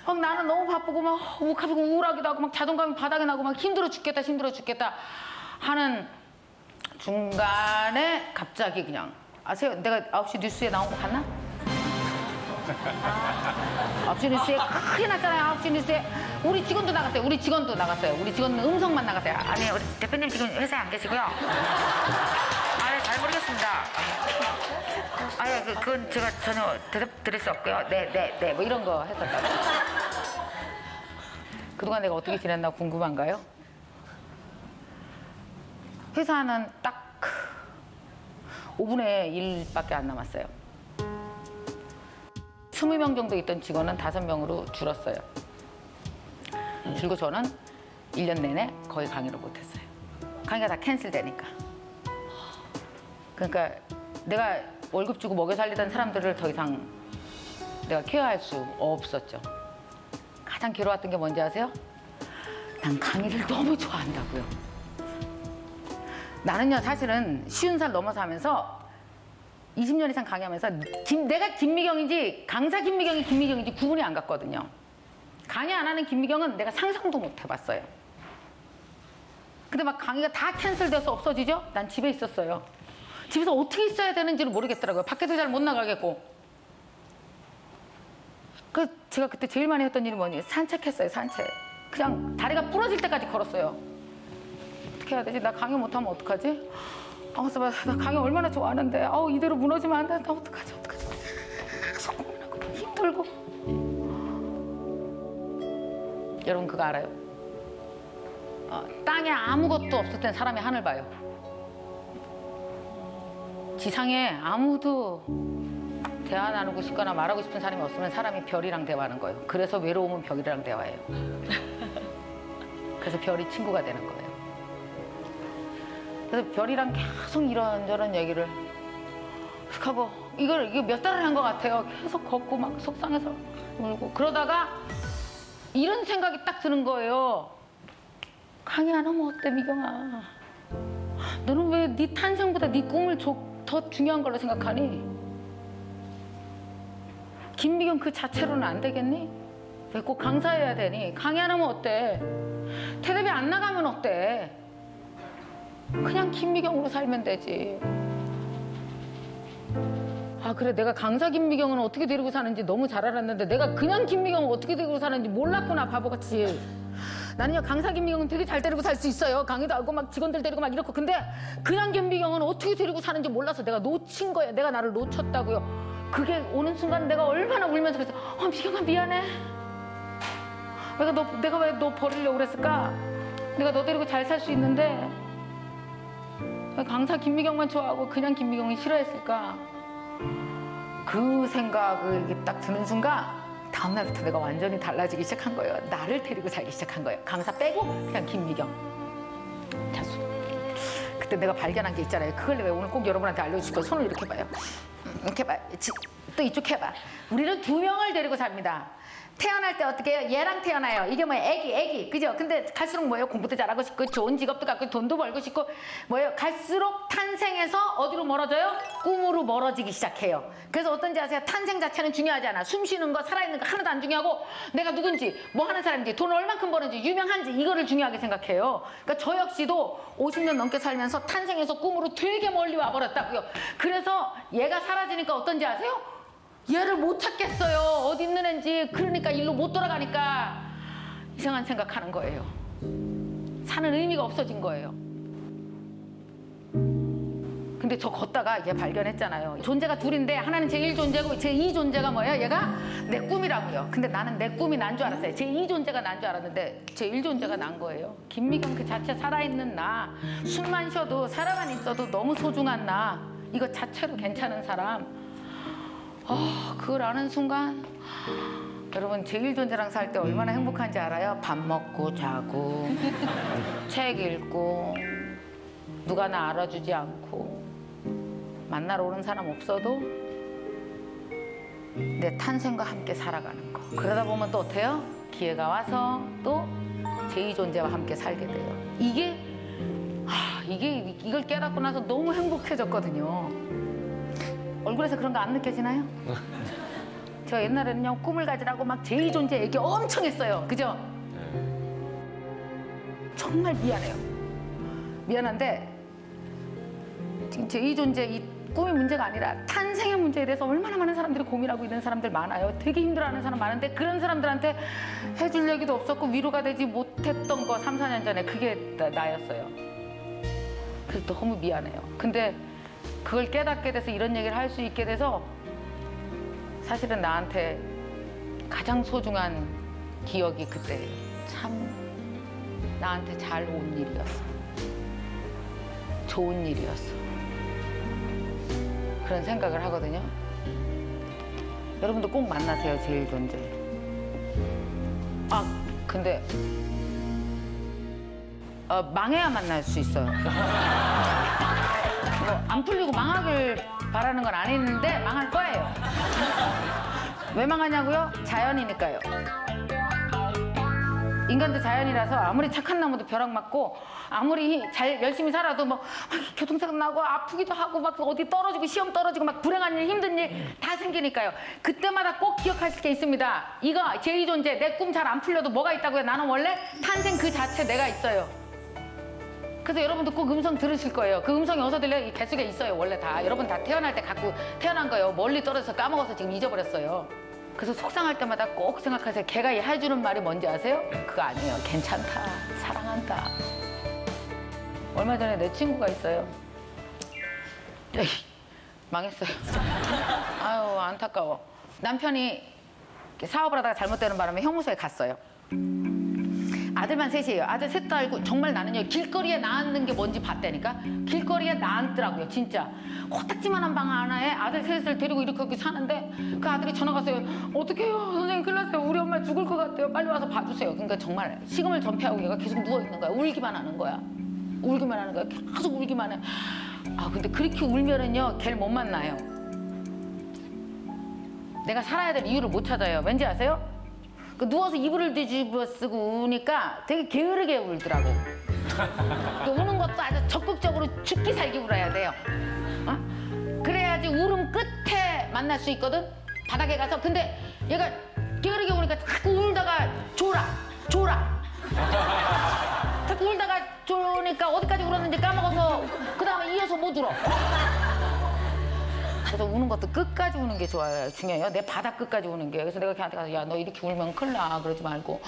막 나는 너무 바쁘고 막 갑자기 우울하기도 하고 막 자존감이 바닥에 나고 막 힘들어 죽겠다 하는 중간에 갑자기 그냥 아세요? 내가 9시 뉴스에 나온 거 봤나? 9시 뉴스에 크게 났잖아요. 9시 뉴스에 우리 직원도 나갔어요. 우리 직원은 음성만 나갔어요. 아니 우리 대표님 지금 회사에 안 계시고요. 아유 잘 모르겠습니다. 아유 그건 제가 전혀 대답 드릴 수 없고요. 네 뭐 이런 거 했었다고. 그동안 내가 어떻게 지냈나 궁금한가요? 회사는 딱 5분의 1밖에 안 남았어요. 20명 정도 있던 직원은 5명으로 줄었어요. 그리고 저는 1년 내내 거의 강의를 못했어요. 강의가 다 캔슬되니까. 그러니까 내가 월급 주고 먹여 살리던 사람들을 더 이상 내가 케어할 수 없었죠. 가장 괴로웠던 게 뭔지 아세요? 난 강의를 너무 좋아한다고요. 나는요 사실은 50살 넘어서 하면서 20년 이상 강의하면서 내가 김미경인지 강사 김미경인지 구분이 안 갔거든요. 강의 안 하는 김미경은 내가 상상도 못 해봤어요. 근데 막 강의가 다 캔슬돼서 없어지죠? 난 집에 있었어요. 집에서 어떻게 있어야 되는지를 모르겠더라고요. 밖에도 잘 못 나가겠고. 그래서 제가 그때 제일 많이 했던 일이 뭐니? 산책했어요, 산책. 그냥 다리가 부러질 때까지 걸었어요. 어떻게 해야 되지? 나 강의 못하면 어떡하지? 나 강의 얼마나 좋아하는데 이대로 무너지면 안 돼. 나 어떡하지? 계속 고민하고 힘들고. 여러분 그거 알아요? 땅에 아무것도 없을 땐 사람이 하늘 봐요. 지상에 아무도 대화 나누고 싶거나 말하고 싶은 사람이 없으면 사람이 별이랑 대화하는 거예요. 그래서 외로움은 별이랑 대화해요. 그래서 별이 친구가 되는 거예요. 그래서 별이랑 계속 이런저런 얘기를 하고 이거 몇 달을 한 것 같아요. 계속 걷고 막 속상해서 울고 그러다가 이런 생각이 딱 드는 거예요. 강의 안 하면 어때 미경아? 너는 왜 네 탄생보다 네 꿈을 더 중요한 걸로 생각하니? 김미경 그 자체로는 안 되겠니? 왜 꼭 강사해야 되니? 강의 안 하면 어때? 텔레비 안 나가면 어때? 그냥 김미경으로 살면 되지. 아 그래 내가 강사 김미경은 어떻게 데리고 사는지 너무 잘 알았는데 내가 그냥 김미경을 어떻게 데리고 사는지 몰랐구나 바보같이. 나는요 강사 김미경은 되게 잘 데리고 살 수 있어요. 강의도 하고 막 직원들 데리고 막 이렇고. 근데 그냥 김미경은 어떻게 데리고 사는지 몰라서 내가 놓친 거예요. 내가 나를 놓쳤다고요. 그게 오는 순간 내가 얼마나 울면서 그래서 미경아 미안해. 내가 왜 너 버리려고 그랬을까? 내가 너 데리고 잘 살 수 있는데 왜 강사 김미경만 좋아하고 그냥 김미경이 싫어했을까? 그 생각이 딱 드는 순간 다음 날부터 내가 완전히 달라지기 시작한 거예요. 나를 데리고 살기 시작한 거예요. 강사 빼고 그냥 김미경. 자수. 그때 내가 발견한 게 있잖아요. 그걸 왜 오늘 꼭 여러분한테 알려주고 손을 이렇게 봐요. 이렇게 봐. 또 이쪽 해봐. 우리는 2명을 데리고 삽니다. 태어날 때 어떻게 해요? 얘랑 태어나요. 이게 뭐예요? 애기. 그죠? 근데 갈수록 뭐예요? 공부도 잘하고 싶고 좋은 직업도 갖고 돈도 벌고 싶고 뭐예요? 갈수록 탄생해서 어디로 멀어져요? 꿈으로 멀어지기 시작해요. 그래서 어떤지 아세요? 탄생 자체는 중요하지 않아. 숨 쉬는 거, 살아있는 거 하나도 안 중요하고 내가 누군지, 뭐 하는 사람인지, 돈을 얼만큼 버는지, 유명한지 이거를 중요하게 생각해요. 그러니까 저 역시도 50년 넘게 살면서 탄생해서 꿈으로 되게 멀리 와버렸다고요. 그래서 얘가 사라지니까 어떤지 아세요? 얘를 못 찾겠어요. 어디 있는 앤지. 그러니까 일로 못 돌아가니까 이상한 생각하는 거예요. 사는 의미가 없어진 거예요. 근데 저 걷다가 얘 발견했잖아요. 존재가 둘인데 하나는 제1존재고 제2존재가 뭐예요? 얘가 내 꿈이라고요. 근데 나는 내 꿈이 난 줄 알았어요. 제2존재가 난 줄 알았는데 제1존재가 난 거예요. 김미경 그 자체 살아있는 나, 숨만 쉬어도 살아만 있어도 너무 소중한 나, 이거 자체로 괜찮은 사람. 그걸 아는 순간 여러분 제1존재랑 살 때 얼마나 행복한지 알아요? 밥 먹고 자고 책 읽고 누가 나 알아주지 않고 만나러 오는 사람 없어도 내 탄생과 함께 살아가는 거. 그러다 보면 또 어때요? 기회가 와서 또 제2존재와 함께 살게 돼요. 이걸 깨닫고 나서 너무 행복해졌거든요. 얼굴에서 그런 거 안 느껴지나요? 저 옛날에는요 꿈을 가지라고 막 제2존재 얘기 엄청 했어요. 그죠? 정말 미안해요. 미안한데 지금 제2존재 이 꿈이 문제가 아니라 탄생의 문제에 대해서 얼마나 많은 사람들이 고민하고 있는 사람들 많아요. 되게 힘들어하는 사람 많은데 그런 사람들한테 해줄 얘기도 없었고 위로가 되지 못했던 거 3, 4년 전에 그게 나였어요. 그래서 너무 미안해요. 근데 그걸 깨닫게 돼서 이런 얘기를 할 수 있게 돼서 사실은 나한테 가장 소중한 기억이 그때예요. 참 나한테 잘 온 일이었어. 좋은 일이었어. 그런 생각을 하거든요. 여러분도 꼭 만나세요, 제1존재. 근데 망해야 만날 수 있어요. 안 풀리고 망하길 바라는 건 아닌데 망할 거예요. 왜 망하냐고요? 자연이니까요. 인간도 자연이라서 아무리 착한 나무도 벼락 맞고 아무리 열심히 살아도 뭐 교통사고 나고 아프기도 하고 막 어디 떨어지고 시험 떨어지고 막 불행한 일 힘든 일 다 생기니까요. 그때마다 꼭 기억하실 게 있습니다. 이거 제2존재 내 꿈 잘 안 풀려도 뭐가 있다고요? 나는 원래 탄생 그 자체 내가 있어요. 그래서 여러분도 꼭 음성 들으실 거예요. 그 음성이 어디서 들려요? 이 뱃속에 있어요. 원래 다. 여러분 다 태어날 때 갖고 태어난 거예요. 멀리 떨어져서 까먹어서 지금 잊어버렸어요. 그래서 속상할 때마다 꼭 생각하세요. 걔가 해주는 말이 뭔지 아세요? 그거 아니에요. 괜찮다. 사랑한다. 얼마 전에 내 친구가 있어요. 에이, 망했어요. 아유 안타까워. 남편이 사업을 하다가 잘못되는 바람에 형무소에 갔어요. 아들만 셋이에요. 아들 셋 다 알고 정말 나는요 길거리에 나앉는 게 뭔지 봤다니까. 길거리에 나앉더라고요 진짜. 코딱지만한 방 하나에 아들 셋을 데리고 이렇게 사는데 그 아들이 전화가 왔어요. 어떡해요 선생님 큰일 났어요. 우리 엄마 죽을 것 같아요. 빨리 와서 봐주세요. 그러니까 정말 식음을 전폐하고 얘가 계속 누워있는 거야. 울기만 하는 거야. 울기만 하는 거야. 계속 울기만 해. 아 근데 그렇게 울면은요 걔를 못 만나요. 내가 살아야 될 이유를 못 찾아요. 왠지 아세요? 그 누워서 이불을 뒤집어 쓰고 우니까 되게 게으르게 울더라고. 그 우는 것도 아주 적극적으로 죽기 살기 울어야 돼요. 어? 그래야지 울음 끝에 만날 수 있거든. 바닥에 가서. 근데 얘가 게으르게 우니까 자꾸 울다가 졸아. 자꾸 울다가 졸으니까 어디까지 울었는지 까먹어서 그 다음에 이어서 못 울어. 그래서 우는 것도 끝까지 우는 게 좋아요. 중요해요. 내 바닥 끝까지 우는 게. 그래서 내가 걔한테 가서 야 너 이렇게 울면 큰일 나. 그러지 말고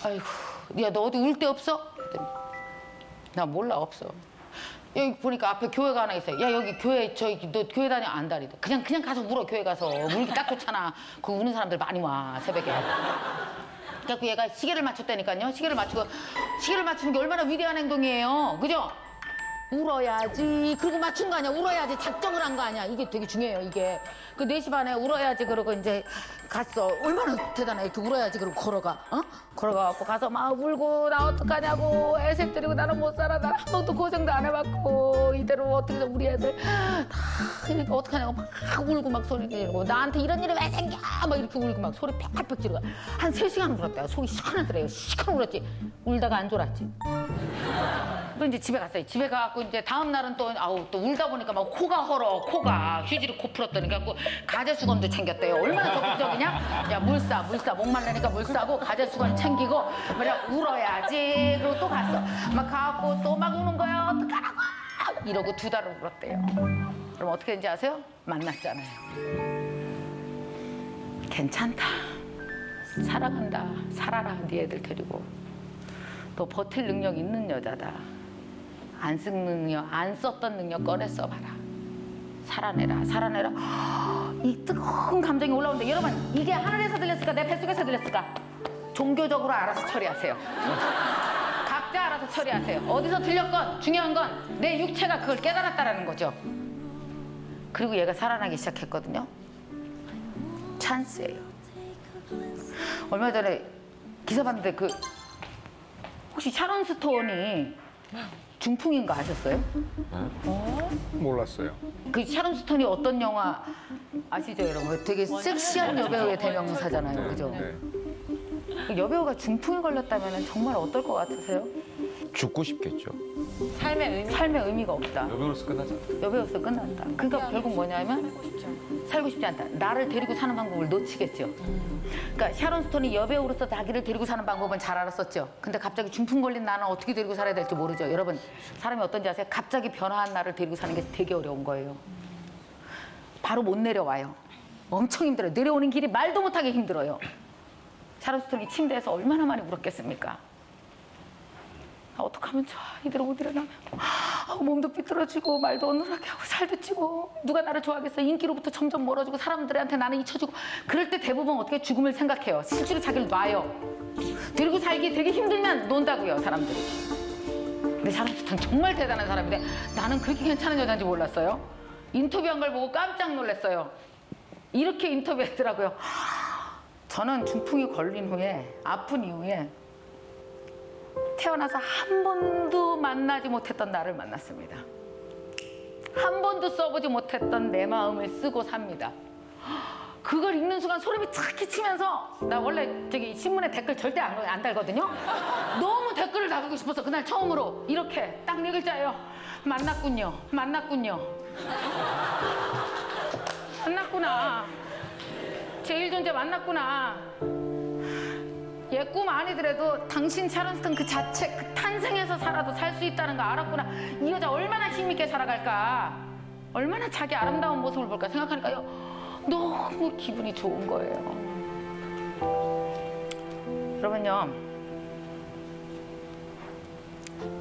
아이고 야 너 어디 울 데 없어? 그랬더니 나 몰라 없어. 여기 보니까 앞에 교회가 하나 있어요. 야 여기 교회 저기 너 교회 다녀 안 다니대. 그냥 가서 울어. 교회 가서 울기 딱 좋잖아. 그 우는 사람들 많이 와 새벽에. 그래갖고 얘가 시계를 맞췄다니까요. 시계를 맞추는 게 얼마나 위대한 행동이에요. 그죠? 울어야지. 그리고 맞춘 거 아니야. 울어야지. 작정을 한 거 아니야. 이게 되게 중요해요. 이게 그 4시 반에 울어야지 그러고 이제 갔어. 얼마나 대단해. 이렇게 울어야지 그러고 걸어가. 걸어가갖고 가서 막 울고 나 어떡하냐고 애새 때리고 나는 못 살아. 나 한 번도 고생도 안 해봤고 이대로 어떻게 우리 애들 다 그러니까 어떡하냐고 막 울고 막 소리 지르고 나한테 이런 일이 왜 생겨 막 이렇게 울고 막 소리 팩팩 지르고 한 3시간 울었대요. 속이 시원하더래요. 시간 울었지. 울다가 안 졸았지. 또 이제 집에 갔어요. 집에 가갖고 이제 다음 날은 또 또 울다 보니까 막 코가 헐어. 코가 휴지로 코 풀었더니 그래갖고 가제수건도 챙겼대요. 얼마나 적극적이냐? 야 물 싸. 목 말라니까 물 싸고 가제수건 챙기고 그냥 울어야지. 그리고 또 갔어. 막 가갖고 또 막 우는 거야. 어떡하라고? 이러고 2달을 울었대요. 그럼 어떻게 된지 아세요? 만났잖아요. 괜찮다. 사랑한다. 살아라. 네 애들 데리고. 너 버틸 능력 있는 여자다. 안 썼던 능력 꺼내 써봐라. 살아내라. 이 뜨거운 감정이 올라오는데 여러분 이게 하늘에서 들렸을까? 내 뱃속에서 들렸을까? 종교적으로 알아서 처리하세요. 각자 알아서 처리하세요. 어디서 들렸건 중요한 건 내 육체가 그걸 깨달았다라는 거죠. 그리고 얘가 살아나기 시작했거든요. 찬스예요. 얼마 전에 기사 봤는데 혹시 샤론 스톤이 중풍인 거 아셨어요? 몰랐어요. 그 샤론 스톤이 어떤 영화 아시죠, 여러분? 되게 섹시한 여배우의 대명사잖아요, 그죠? 그 여배우가 중풍에 걸렸다면 정말 어떨 것 같으세요? 죽고 싶겠죠. 삶의 의미가 없다. 여배우로서 끝나잖아. 여배우로서 끝났다. 그러니까 결국 뭐냐면 살고 싶지 않다. 나를 데리고 사는 방법을 놓치겠죠. 그러니까 샤론 스톤이 여배우로서 자기를 데리고 사는 방법은 잘 알았었죠. 근데 갑자기 중풍 걸린 나는 어떻게 데리고 살아야 될지 모르죠. 여러분 사람이 어떤지 아세요? 갑자기 변화한 나를 데리고 사는 게 되게 어려운 거예요. 바로 못 내려와요. 엄청 힘들어요. 내려오는 길이 말도 못하게 힘들어요. 샤론 스톤이 침대에서 얼마나 많이 울었겠습니까? 어떡하면 좋아. 이대로 못 일어나면 몸도 삐뚤어지고 말도 어눌하게 하고 살도 찌고 누가 나를 좋아하겠어. 인기로부터 점점 멀어지고 사람들한테 나는 잊혀지고 그럴 때 대부분 어떻게 죽음을 생각해요. 실제로 자기를 놔요. 데리고 살기 되게 힘들면 논다고요 사람들이. 근데 샤론 스톤 정말 대단한 사람인데 나는 그렇게 괜찮은 여자인지 몰랐어요. 인터뷰한 걸 보고 깜짝 놀랐어요. 이렇게 인터뷰했더라고요. 저는 중풍이 걸린 후에 아픈 이후에 태어나서 한 번도 만나지 못했던 나를 만났습니다. 한 번도 써보지 못했던 내 마음을 쓰고 삽니다. 그걸 읽는 순간 소름이 탁 끼치면서 나 원래 저기 신문에 댓글 절대 안 달거든요. 너무 댓글을 달고 싶어서 그날 처음으로 이렇게 딱 4글자예요. 만났군요. 만났구나. 제1존재 만났구나. 얘 꿈 아니더라도 당신 샤론 스톤 그 자체 그 탄생에서 살아도 살 수 있다는 거 알았구나. 이 여자 얼마나 힘있게 살아갈까. 얼마나 자기 아름다운 모습을 볼까 생각하니까요. 너무 기분이 좋은 거예요. 여러분요.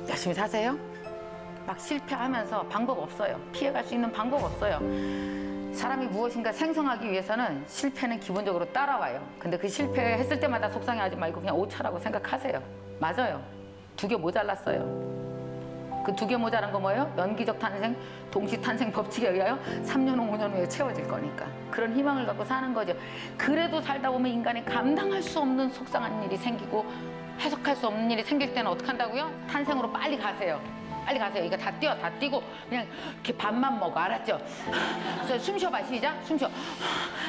열심히 사세요. 막 실패하면서 방법 없어요. 피해갈 수 있는 방법 없어요. 사람이 무엇인가 생성하기 위해서는 실패는 기본적으로 따라와요. 근데 그 실패했을 때마다 속상해하지 말고 그냥 오차라고 생각하세요. 맞아요. 2개 모자랐어요. 그 2개 모자란 거 뭐예요? 연기적 탄생, 동시 탄생 법칙에 의하여 3년 후, 5년 후에 채워질 거니까. 그런 희망을 갖고 사는 거죠. 그래도 살다 보면 인간이 감당할 수 없는 속상한 일이 생기고 해석할 수 없는 일이 생길 때는 어떻게 한다고요? 탄생으로 빨리 가세요. 빨리 가세요. 이거 다 뛰어, 다 뛰고 그냥 이렇게 밥만 먹어. 알았죠? 그래서 숨 쉬어봐. 시작. 숨 쉬어.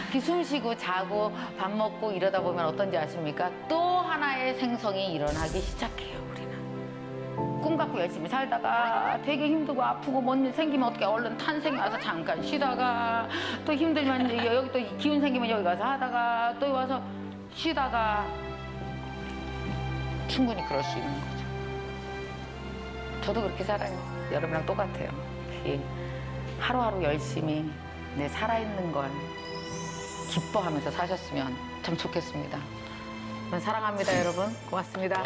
이렇게 숨 쉬고 자고 밥 먹고 이러다 보면 어떤지 아십니까? 또 하나의 생성이 일어나기 시작해요. 우리는. 꿈 갖고 열심히 살다가 되게 힘들고 아프고 뭔 일 생기면 어떻게 얼른 탄생이 와서 잠깐 쉬다가 또 힘들면 이제 여기 또 기운 생기면 여기 가서 하다가 또 와서 쉬다가 충분히 그럴 수 있는 거죠. 저도 그렇게 살아요. 여러분이랑 똑같아요. 하루하루 열심히 내 살아있는 걸 기뻐하면서 사셨으면 참 좋겠습니다. 사랑합니다, 여러분. 고맙습니다.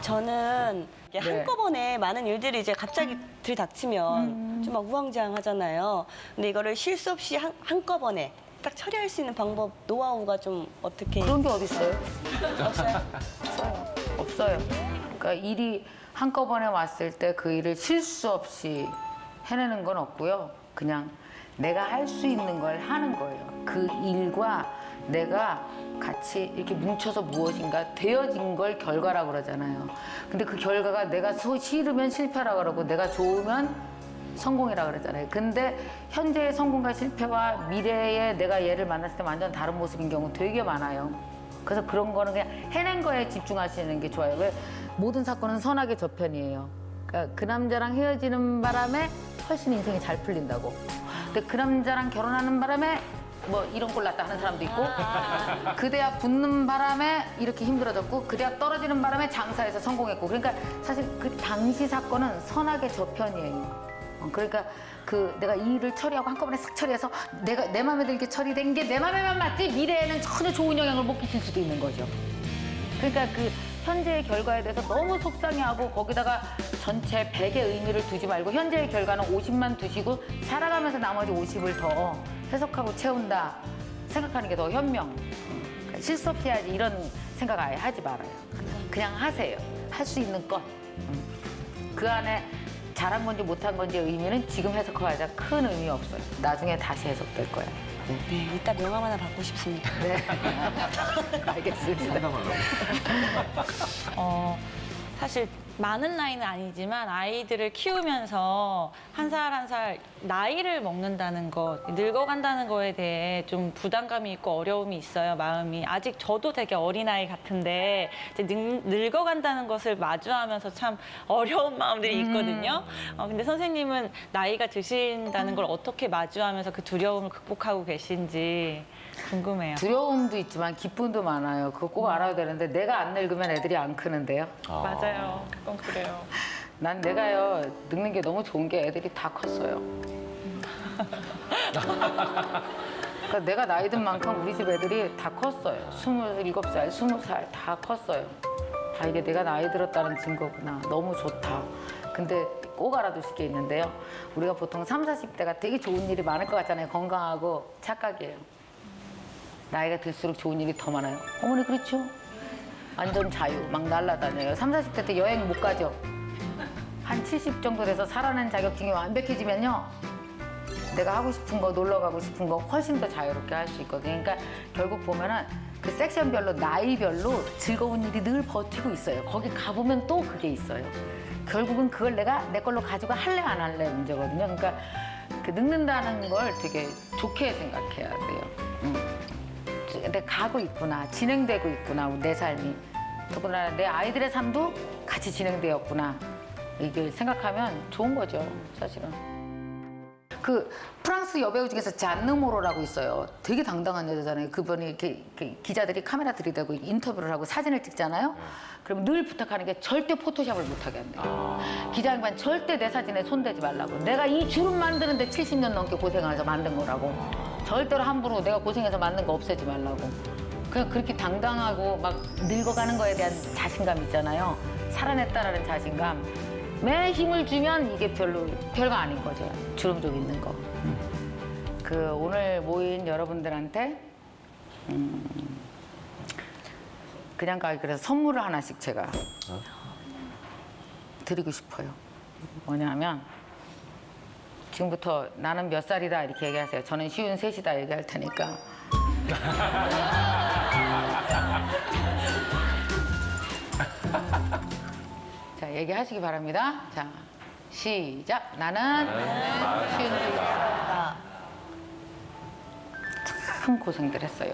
저는 이게 네. 한꺼번에 많은 일들이 이제 갑자기 들이닥치면 좀 막 우왕좌왕하잖아요. 근데 이거를 실수 없이 한꺼번에 딱 처리할 수 있는 방법, 노하우가 좀 어떻게? 그런 게 어디 있어요? 없어요? 없어요. 없어요. 그러니까 일이 한꺼번에 왔을 때 그 일을 실수 없이 해내는 건 없고요. 그냥 내가 할 수 있는 걸 하는 거예요. 그 일과 내가 같이 이렇게 뭉쳐서 무엇인가 되어진 걸 결과라고 그러잖아요. 근데 그 결과가 내가 싫으면 실패라고 그러고 내가 좋으면 성공이라고 그러잖아요. 근데 현재의 성공과 실패와 미래에 내가 얘를 만났을 때 완전 다른 모습인 경우 되게 많아요. 그래서 그런 거는 그냥 해낸 거에 집중하시는 게 좋아요. 왜? 모든 사건은 선악의 저편이에요. 그러니까 그 남자랑 헤어지는 바람에 훨씬 인생이 잘 풀린다고. 근데 그 남자랑 결혼하는 바람에 뭐 이런 꼴 났다 하는 사람도 있고 그 대학 붙는 바람에 이렇게 힘들어졌고 그 대학 떨어지는 바람에 장사해서 성공했고 그러니까 사실 그 당시 사건은 선악의 저편이에요. 그러니까 그 내가 이 일을 처리하고 한꺼번에 싹 처리해서 내 마음에 들게 처리된 게 내 마음에만 맞지 미래에는 전혀 좋은 영향을 못 끼칠 수도 있는 거죠. 그러니까 그 현재의 결과에 대해서 너무 속상해하고 거기다가 전체 100의 의미를 두지 말고 현재의 결과는 50만 두시고 살아가면서 나머지 50을 더 해석하고 채운다 생각하는 게 더 현명. 그러니까 실수 없이 해야지 이런 생각 아예 하지 말아요. 그냥 하세요. 할 수 있는 것. 그 안에 잘한 건지 못한 건지의 의미는 지금 해석하자 큰 의미 없어요. 나중에 다시 해석될 거야. 네, 이따 명함 하나 받고 싶습니다. 네. 알겠습니다. 사실 많은 나이는 아니지만 아이들을 키우면서 한 살 한 살 나이를 먹는다는 것, 늙어간다는 거에 대해 좀 부담감이 있고 어려움이 있어요, 마음이. 아직 저도 되게 어린아이 같은데 이제 늙어간다는 것을 마주하면서 참 어려운 마음들이 있거든요. 근데 선생님은 나이가 드신다는 걸 어떻게 마주하면서 그 두려움을 극복하고 계신지 궁금해요. 두려움도 있지만 기쁨도 많아요. 그거 꼭 알아야 되는데 내가 안 늙으면 애들이 안 크는데요. 맞아요. 그건 그래요. 난 내가요 늙는 게 너무 좋은 게 애들이 다 컸어요. 그러니까 내가 나이 든 만큼 우리 집 애들이 다 컸어요. 27살, 20살 다 컸어요. 아 이게 내가 나이 들었다는 증거구나. 너무 좋다. 근데 꼭 알아두실 게 있는데요. 우리가 보통 30, 40대가 되게 좋은 일이 많을 것 같잖아요. 건강하고 착각이에요. 나이가 들수록 좋은 일이 더 많아요. 어머니 그렇죠? 완전 자유, 막 날아다녀요. 30, 40대 때 여행 못 가죠. 한 70 정도 돼서 살아낸 자격증이 완벽해지면요. 내가 하고 싶은 거, 놀러 가고 싶은 거 훨씬 더 자유롭게 할 수 있거든요. 그러니까 결국 보면은 그 섹션별로, 나이별로 즐거운 일이 늘 버티고 있어요. 거기 가보면 또 그게 있어요. 결국은 그걸 내가 내 걸로 가지고 할래 안 할래 문제거든요. 그러니까 그 늙는다는 걸 되게 좋게 생각해야 돼요. 내가 가고 있구나, 진행되고 있구나, 내 삶이. 더구나 내 아이들의 삶도 같이 진행되었구나. 이게 생각하면 좋은 거죠, 사실은. 그 프랑스 여배우 중에서 잔느 모로라고 있어요. 되게 당당한 여자잖아요. 그분이 이렇게 기자들이 카메라 들이대고 인터뷰를 하고 사진을 찍잖아요. 그럼 늘 부탁하는 게 절대 포토샵을 못하게 한대요. 기자 양반 절대 내 사진에 손대지 말라고. 내가 이 주름 만드는데 70년 넘게 고생해서 만든 거라고. 절대로 함부로 내가 고생해서 만든 거 없애지 말라고. 그냥 그렇게 당당하고 막 늙어가는 거에 대한 자신감 있잖아요. 살아냈다라는 자신감. 매 힘을 주면 이게 별거 아닌 거죠. 주름 좀 있는 거. 그 오늘 모인 여러분들한테 그냥 가기 그래서 선물을 하나씩 제가 드리고 싶어요. 뭐냐면 지금부터 나는 몇 살이다 이렇게 얘기하세요. 저는 53이다 얘기할 테니까. 자, 얘기하시기 바랍니다. 자, 시작. 나는 53이다. 참 고생들 했어요.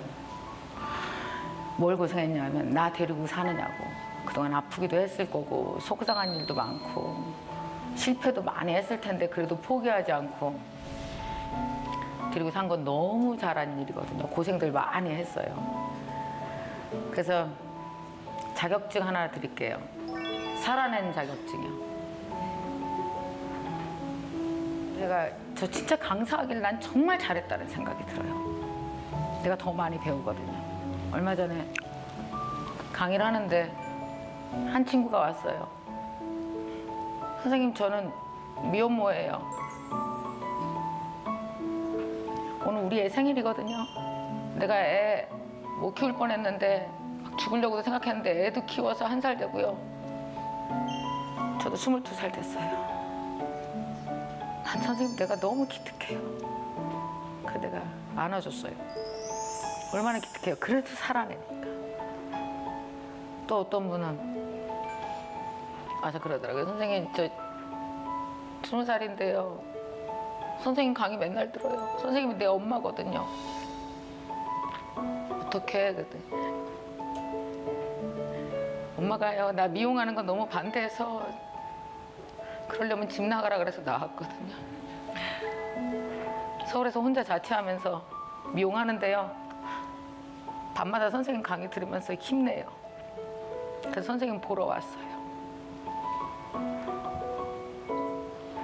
뭘 고생했냐면 나 데리고 사느냐고. 그동안 아프기도 했을 거고 속상한 일도 많고 실패도 많이 했을 텐데 그래도 포기하지 않고 데리고 산 건 너무 잘한 일이거든요. 고생들 많이 했어요. 그래서 자격증 하나 드릴게요. 살아낸 자격증이요. 제가 저 진짜 강사하길 난 정말 잘했다는 생각이 들어요. 내가 더 많이 배우거든요. 얼마 전에 강의를 하는데 한 친구가 왔어요. 선생님, 저는 미혼모예요. 오늘 우리 애 생일이거든요. 내가 애 못 키울 뻔했는데 막 죽으려고도 생각했는데 애도 키워서 1살 되고요. 저도 22살 됐어요. 난 선생님 내가 너무 기특해요. 그 내가 안아줬어요. 얼마나 기특해요. 그래도 살아내니까. 또 어떤 분은 와서 그러더라고요. 선생님 저 20살인데요. 선생님 강의 맨날 들어요. 선생님이 내 엄마거든요. 어떡해? 그랬더니 엄마가요, 나 미용하는 건 너무 반대해서 그러려면 집 나가라 그래서 나왔거든요. 서울에서 혼자 자취하면서 미용하는데요. 밤마다 선생님 강의 들으면서 힘내요. 그래서 선생님 보러 왔어요.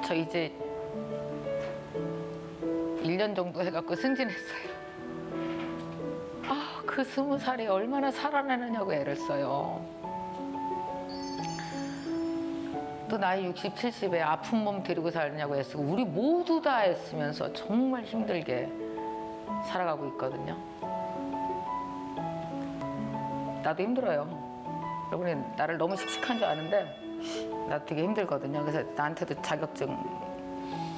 저 이제 1년 정도 해갖고 승진했어요. 아, 그 20살이 얼마나 살아나느냐고 애를 써요. 또 나이 60, 70에 아픈 몸 데리고 살느냐고 애쓰고 우리 모두 다 애쓰면서 정말 힘들게 살아가고 있거든요. 나도 힘들어요. 여러분이 나를 너무 씩씩한 줄 아는데 나도 되게 힘들거든요. 그래서 나한테도 자격증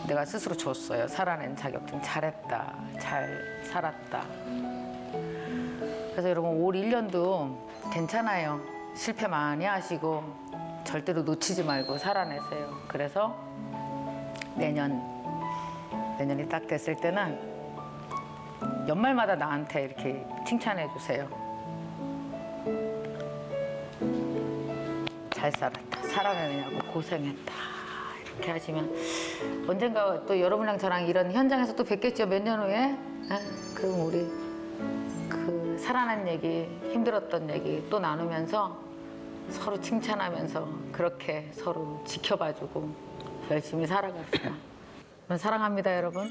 내가 스스로 줬어요. 살아낸 자격증. 잘했다. 잘 살았다. 그래서 여러분 올 1년도 괜찮아요. 실패 많이 하시고 절대로 놓치지 말고 살아내세요. 그래서 내년이 딱 됐을 때는 연말마다 나한테 이렇게 칭찬해 주세요. 잘 살았다. 살아내느냐고 고생했다. 이렇게 하시면 언젠가 또 여러분이랑 저랑 이런 현장에서 또 뵙겠죠. 몇 년 후에. 그럼 우리 그 살아난 얘기, 힘들었던 얘기 또 나누면서 서로 칭찬하면서 그렇게 서로 지켜봐주고 열심히 살아갑시다. 사랑합니다, 여러분.